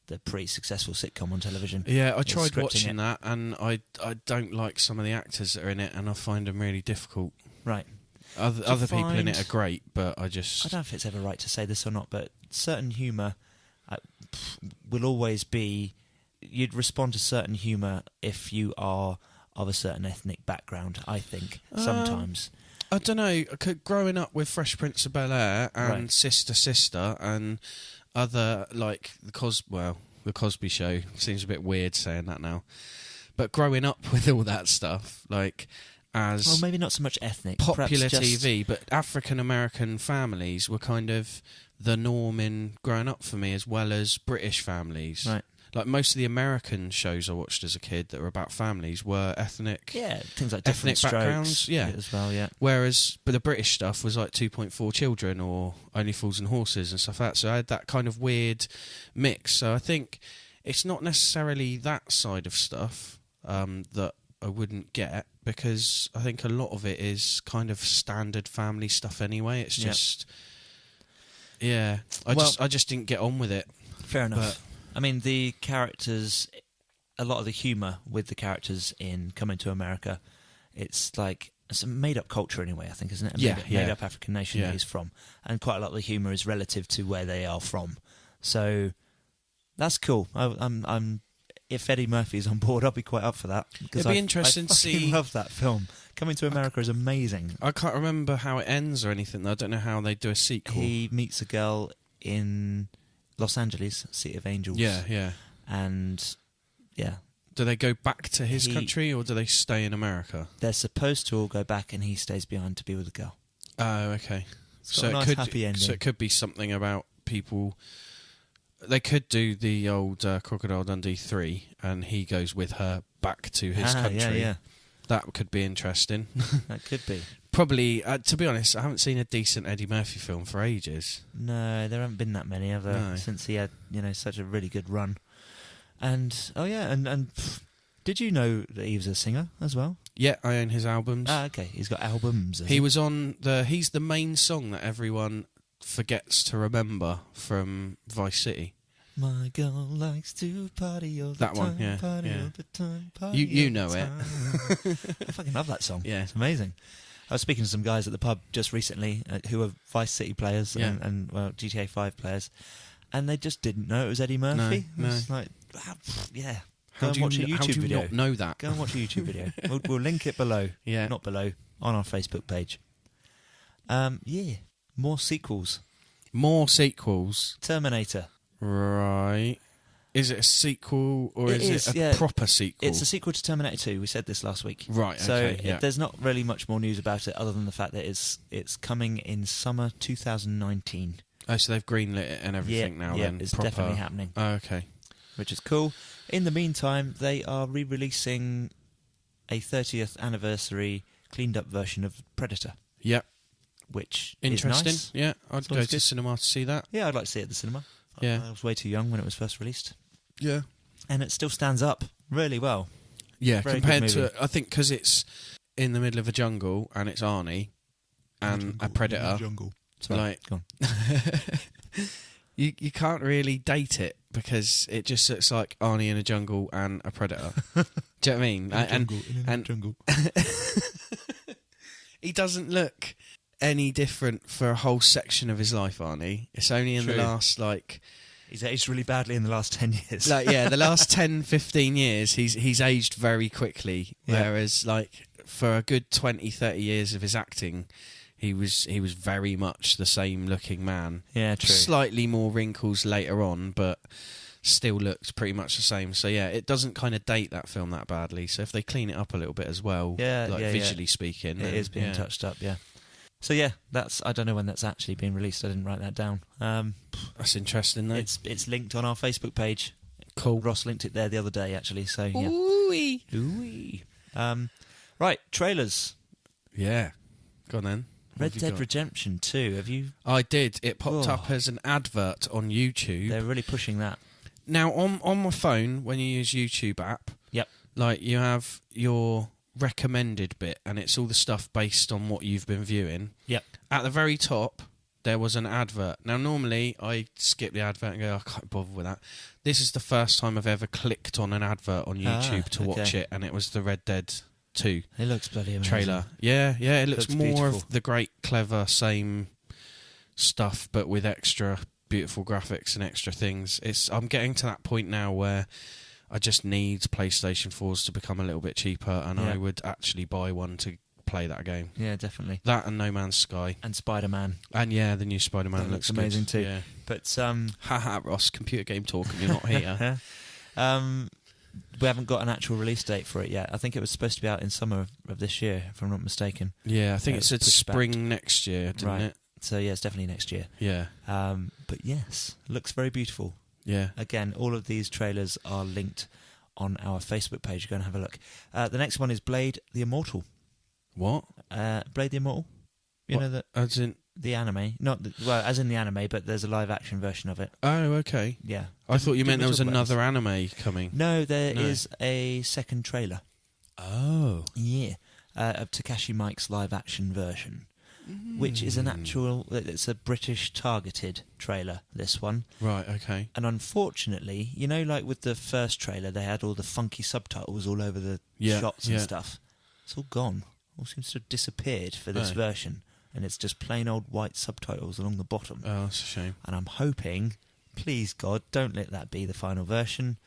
the pretty successful sitcom on television. Yeah, I tried watching that, and I don't like some of the actors that are in it, and I find them really difficult. Right. Other people in it are great, but I don't know if it's ever right to say this or not, but certain humour will always be... You'd respond to certain humour if you are of a certain ethnic background, I think, sometimes. I don't know. Growing up with Fresh Prince of Bel-Air and Sister and other, like, the Cosby Show, seems a bit weird saying that now, but growing up with all that stuff, like... Well, maybe not so much ethnic. Popular TV, but African-American families were kind of the norm in growing up for me, as well as British families. Right. Like, most of the American shows I watched as a kid that were about families were ethnic. Yeah, things like Different Strokes, backgrounds. Yeah. As well, yeah. But the British stuff was like 2.4 Children or Only Fools and Horses and stuff like that. So I had that kind of weird mix. So I think it's not necessarily that side of stuff that I wouldn't get, because I think a lot of it is kind of standard family stuff anyway. It's just... I just didn't get on with it. Fair enough. I mean, the characters a lot of the humour with the characters in Coming to America, it's like it's a made-up culture anyway, I think, isn't it? Made-up African nation that he's from. And quite a lot of the humour is relative to where they are from. So that's cool. I'm if Eddie Murphy's on board, I'll be quite up for that. It'd be interesting to see. I love that film. Coming to America is amazing. I can't remember how it ends or anything. I don't know how they do a sequel. He meets a girl in Los Angeles, City of Angels. Yeah. And, yeah. Do they go back to his country or do they stay in America? They're supposed to all go back and he stays behind to be with the girl. Oh, okay. It's got a nice happy ending. So it could be something about people... They could do the old Crocodile Dundee 3 and he goes with her back to his country. Yeah. That could be interesting. That could be. Probably, to be honest, I haven't seen a decent Eddie Murphy film for ages. No, there haven't been that many, have there? No. Since he had, such a really good run. And, and did you know that he was a singer as well? Yeah, I own his albums. Ah, okay. He's got albums. He was on he's the main song that everyone forgets to remember from Vice City. My girl likes to party all the time. That one, yeah. Party all the time. You know it. I fucking love that song. Yeah. It's amazing. I was speaking to some guys at the pub just recently who are Vice City players and GTA 5 players, and they just didn't know it was Eddie Murphy. No. It's like, yeah. How do you watch a YouTube video? Not know that? Go and watch a YouTube video. We'll link it below. Yeah. Not below, on our Facebook page. More sequels. More sequels. Terminator. Right. Is it a sequel or is it a proper sequel? It's a sequel to Terminator 2. We said this last week. Right, okay. So there's not really much more news about it other than the fact that it's coming in summer 2019. Oh, so they've greenlit it and everything now then? Yeah, it's definitely happening. Oh, okay. Which is cool. In the meantime, they are re-releasing a 30th anniversary cleaned-up version of Predator. Yep. Which interesting. Is nice. Yeah, I'd go to cinema to see that. Yeah, I'd like to see it at the cinema. Yeah. I was way too young when it was first released. Yeah. And it still stands up really well. Yeah, compared to... I think because it's in the middle of a jungle and it's Arnie and a predator... Jungle. Sorry, go on. You can't really date it because it just looks like Arnie in a jungle and a predator. Do you know what I mean? In a jungle. He doesn't look any different for a whole section of his life, Arnie. It's only in the last, He's aged really badly in the last 10 years. The last 10, 15 years, he's aged very quickly. Yeah. Whereas, for a good 20, 30 years of his acting... He was very much the same looking man. Yeah, true. Slightly more wrinkles later on, but still looked pretty much the same. So yeah, it doesn't kind of date that film that badly. So if they clean it up a little bit as well, visually speaking, it is being touched up. Yeah. So yeah, I don't know when that's actually being released. I didn't write that down. That's interesting though. It's linked on our Facebook page. Cool. Ross linked it there the other day actually. So yeah. Ooh-wee. Right, trailers. Yeah. Go on then. Red Dead Redemption 2, have you... I did. It popped up as an advert on YouTube. They're really pushing that. Now, on my phone, when you use YouTube app... Yep. You have your recommended bit, and it's all the stuff based on what you've been viewing. Yep. At the very top, there was an advert. Now, normally, I skip the advert and go, I can't bother with that. This is the first time I've ever clicked on an advert on YouTube to watch it, and it was the Red Dead 2 it looks bloody amazing. Trailer. Yeah, it looks more beautiful. Of the great, clever, same stuff, but with extra beautiful graphics and extra things. I'm getting to that point now where I just need PlayStation 4s to become a little bit cheaper, and I would actually buy one to play that game. Yeah, definitely. That and No Man's Sky. And Spider-Man. And yeah, the new Spider-Man looks amazing too. Yeah. But haha, Ross, computer game talk and you're not here. We haven't got an actual release date for it yet. I think it was supposed to be out in summer of this year, if I'm not mistaken. Yeah, I think it said spring next year, didn't it? So yeah, it's definitely next year. Yeah. But yes, looks very beautiful. Yeah. Again, all of these trailers are linked on our Facebook page. Go and have a look. The next one is Blade the Immortal. What? Blade the Immortal? You know that? As in... The anime. As in the anime, but there's a live-action version of it. Oh, okay. Yeah. I thought you meant there was another anime coming. No, there is a second trailer. Oh. Yeah. Of Takashi Miike's live-action version. which is it's a British targeted trailer, this one. Right, okay. And unfortunately, like with the first trailer, they had all the funky subtitles all over the shots and stuff. It's all gone. All seems to have disappeared for this version. And it's just plain old white subtitles along the bottom. Oh, that's a shame. And I'm hoping, please God, don't let that be the final version,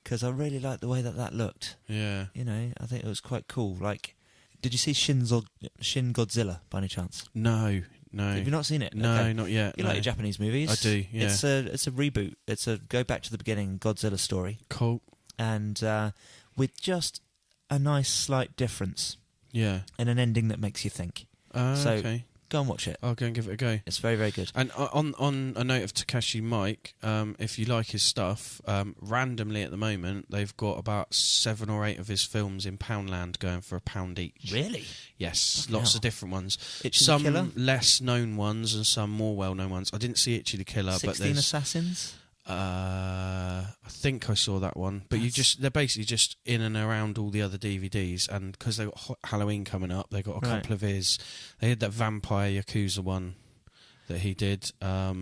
because I really like the way that looked. Yeah. I think it was quite cool. Like, did you see Shin Godzilla by any chance? No. Have you not seen it? No, okay. not yet. You like your Japanese movies? I do, yeah. It's a reboot. It's a go back to the beginning Godzilla story. Cool. And with just a nice slight difference. Yeah. And an ending that makes you think. Okay. Go and watch it. I'll go and give it a go. It's very, very good. And on a note of Takashi Mike, if you like his stuff, randomly at the moment they've got about 7 or 8 of his films in Poundland going for £1 each. Really? Yes, lots of different ones. Itchy some the Killer? less known ones and some more well known ones. I didn't see Itchy the Killer, 16 but there's Assassins? I think I saw that one, but they're basically just in and around all the other DVDs, and because they've got Halloween coming up, they've got a couple of his. They had that Vampire Yakuza one that he did. I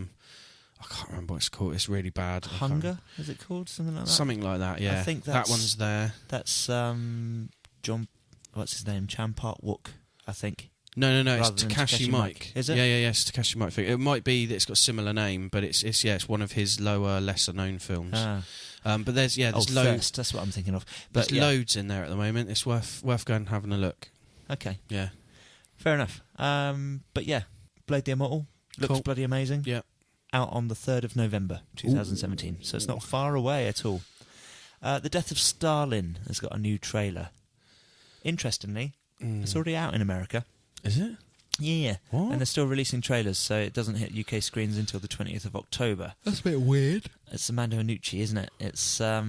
can't remember what it's called. It's really bad. Hunger, is it called? Something like that? Something like that, yeah. I think that one's there. That's John, what's his name? Champart Wook, I think. No, Rather it's than Takashi Mike. Is it? Yeah, it's Takashi Mike. It might be that it's got a similar name, but it's one of his lower, lesser known films. But there's loads. Thirst, that's what I'm thinking of. But there's loads in there at the moment. It's worth going and having a look. Okay. Yeah. Fair enough. But yeah, Blade the Immortal looks bloody amazing. Yeah. Out on the 3rd of November 2017, so it's not far away at all. The Death of Stalin has got a new trailer. Interestingly, it's already out in America. Is it? Yeah. What? And they're still releasing trailers, so it doesn't hit UK screens until the 20th of October. That's a bit weird. It's Armando Iannucci, isn't it? It's, a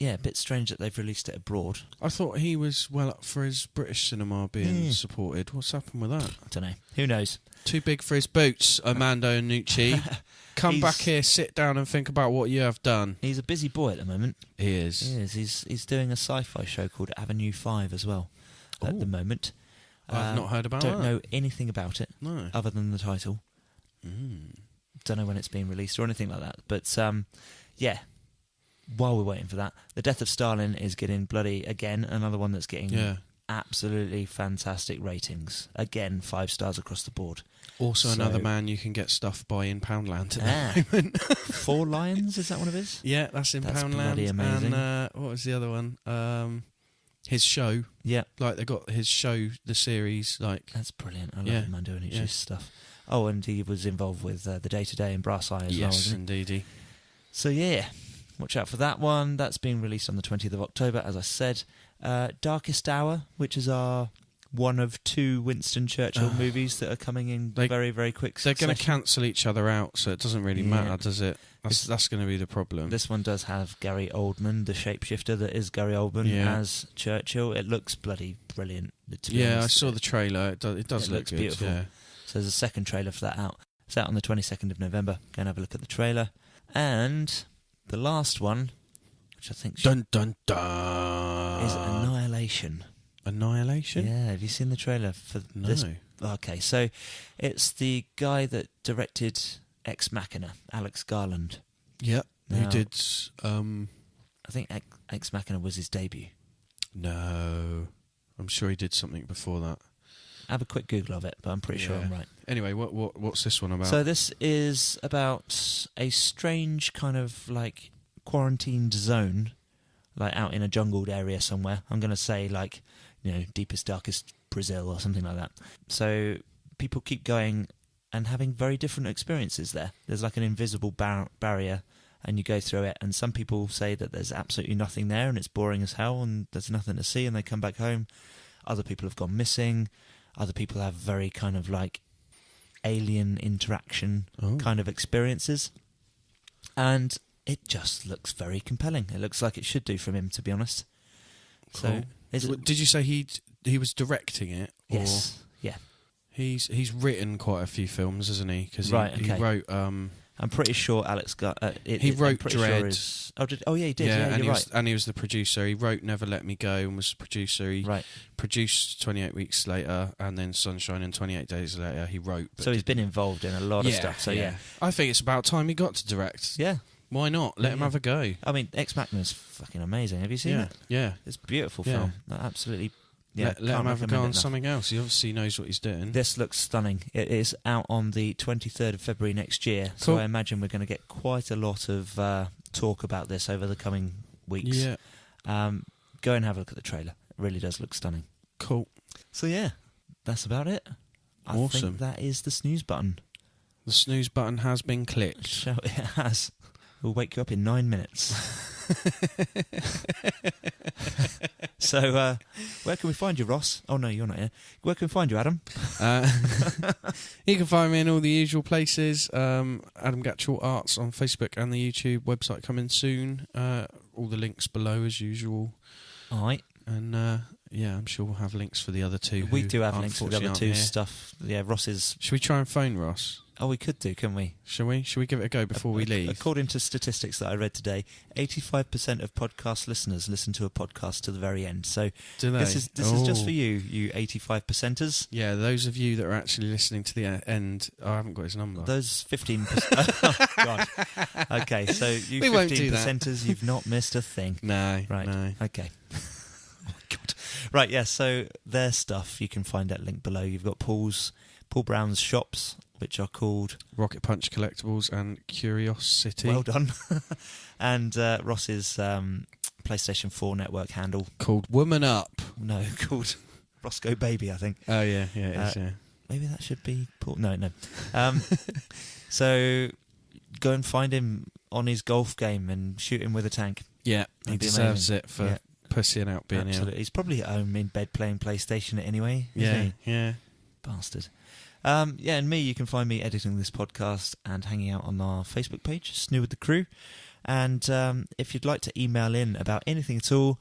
bit strange that they've released it abroad. I thought he was well up for his British cinema being supported. What's happened with that? I don't know. Who knows? Too big for his boots, Armando Iannucci. Come back here, sit down and think about what you have done. He's a busy boy at the moment. He is. He's doing a sci-fi show called Avenue 5 as well at the moment. I've not heard about that. Don't know anything about it other than the title. Don't know when it's being released or anything like that. But, while we're waiting for that, The Death of Stalin is getting bloody, again, another one that's getting absolutely fantastic ratings. Again, 5 stars across the board. Also another man you can get stuff by in Poundland at the moment. 4 Lions, is that one of his? Yeah, that's Poundland. Bloody amazing. And what was the other one? His show. Yeah. Like, they got his show, the series, like... That's brilliant. I love him and doing his stuff. Oh, and he was involved with The Day-to-Day and Brass Eye as well, Yes, wasn't he? indeedy. So, yeah, watch out for that one. That's being released on the 20th of October, as I said. Darkest Hour, which is our one of 2 Winston Churchill movies that are coming in very, very quick succession. They're going to cancel each other out, so it doesn't really matter, does it? That's going to be the problem. This one does have Gary Oldman, the shapeshifter that is Gary Oldman, as Churchill. It looks bloody brilliant. I saw the trailer. It does look good, beautiful. Yeah. So there's a second trailer for that out. It's out on the 22nd of November. Go and have a look at the trailer. And the last one, which I think dun dun dun, is Annihilation. Annihilation? Yeah, have you seen the trailer for this? Okay, so it's the guy that directed Ex Machina, Alex Garland. Yep. Who did... I think Ex Machina was his debut. No. I'm sure he did something before that. Have a quick Google of it, but I'm pretty sure I'm right. Anyway, what's this one about? So this is about a strange kind of like quarantined zone, like out in a jungled area somewhere. I'm going to say like, deepest, darkest Brazil or something like that. So people keep going and having very different experiences there. There's like an invisible barrier and you go through it, and some people say that there's absolutely nothing there and it's boring as hell and there's nothing to see and they come back home. Other people have gone missing. Other people have very kind of like alien interaction kind of experiences. And it just looks very compelling. It looks like it should do from him, to be honest. Cool. So, did you say he was directing it? Yes. Yeah. He's written quite a few films, hasn't he? Because he wrote I'm pretty sure Alex got it. He wrote Dread. Sure he did. Yeah, and you're right. And he was the producer. He wrote Never Let Me Go and was the producer. He produced 28 Weeks Later, and then Sunshine, and 28 Days Later he wrote. So he's been involved in a lot of stuff. So yeah, I think it's about time he got to direct. Yeah. Why not? Let him have a go. I mean, Ex Machina's fucking amazing. Have you seen it? Yeah. It's a beautiful film. Absolutely. Yeah, let him have a go on something else. He obviously knows what he's doing. This looks stunning. It is out on the 23rd of February next year. Cool. So I imagine we're going to get quite a lot of talk about this over the coming weeks. Yeah. Go and have a look at the trailer. It really does look stunning. Cool. So yeah, that's about it. I think that is the snooze button. The snooze button has been clicked. So it has. We'll wake you up in 9 minutes. So, where can we find you, Ross? Oh, no, you're not here. Where can we find you, Adam? You can find me in all the usual places. Adam Gatchell Arts on Facebook and the YouTube website coming soon. All the links below as usual. All right. And, I'm sure we'll have links for the other two. We do have links for the other two stuff. Yeah, Ross's... Should we try and phone Ross? Oh, we could do, couldn't we? Shall we? Shall we give it a go before we leave? According to statistics that I read today, 85% of podcast listeners listen to a podcast to the very end. So do they? This is just for you 85%ers. Yeah, those of you that are actually listening to the end, I haven't got his number. Those 15%. Oh, God. Okay, so you 15%ers, you've not missed a thing. No. Right. No. Okay. Oh, God. Right, yeah, so their stuff you can find at link below. You've got Paul Brown's shops, which are called Rocket Punch Collectables and Curiosity. Well done. And Ross's PlayStation 4 network handle called Woman Up. No, called rosscobaby, I think. Oh yeah, it is. Yeah. Maybe that should be Paul. No. So go and find him on his golf game and shoot him with a tank. Yeah, he deserves it for pussying out being Absolutely. ill. He's probably at home in bed playing PlayStation anyway. Yeah. Bastard. And me, you can find me editing this podcast and hanging out on our Facebook page, SNEW with the Crew. And if you'd like to email in about anything at all,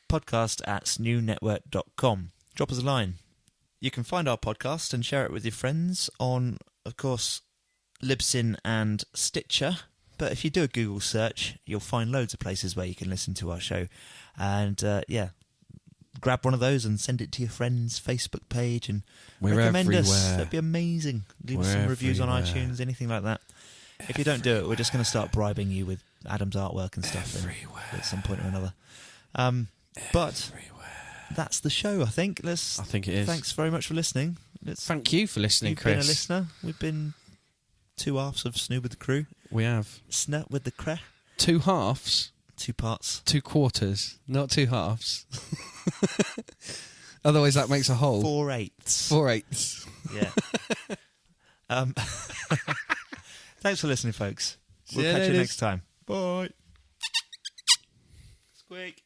podcast@snewnetwork.com. Drop us a line. You can find our podcast and share it with your friends on, of course, Libsyn and Sticher. But if you do a Google search, you'll find loads of places where you can listen to our show. And grab one of those and send it to your friend's Facebook page and recommend us. That'd be amazing. Leave us some reviews on iTunes, anything like that. If you don't do it, we're just going to start bribing you with Adam's artwork and stuff at some point or another. But that's the show, I think. I think it is. Thanks very much for listening. Thank you for listening, Chris. You've been a listener. We've been 2 halves of SNEW with the Crew. We have. SNEW with the Crew. 2 halves? 2 parts. 2 quarters, not 2 halves. Otherwise that makes a whole. 4/8. 4/8. Yeah. Thanks for listening, folks. We'll catch you next time. Bye. Squeak.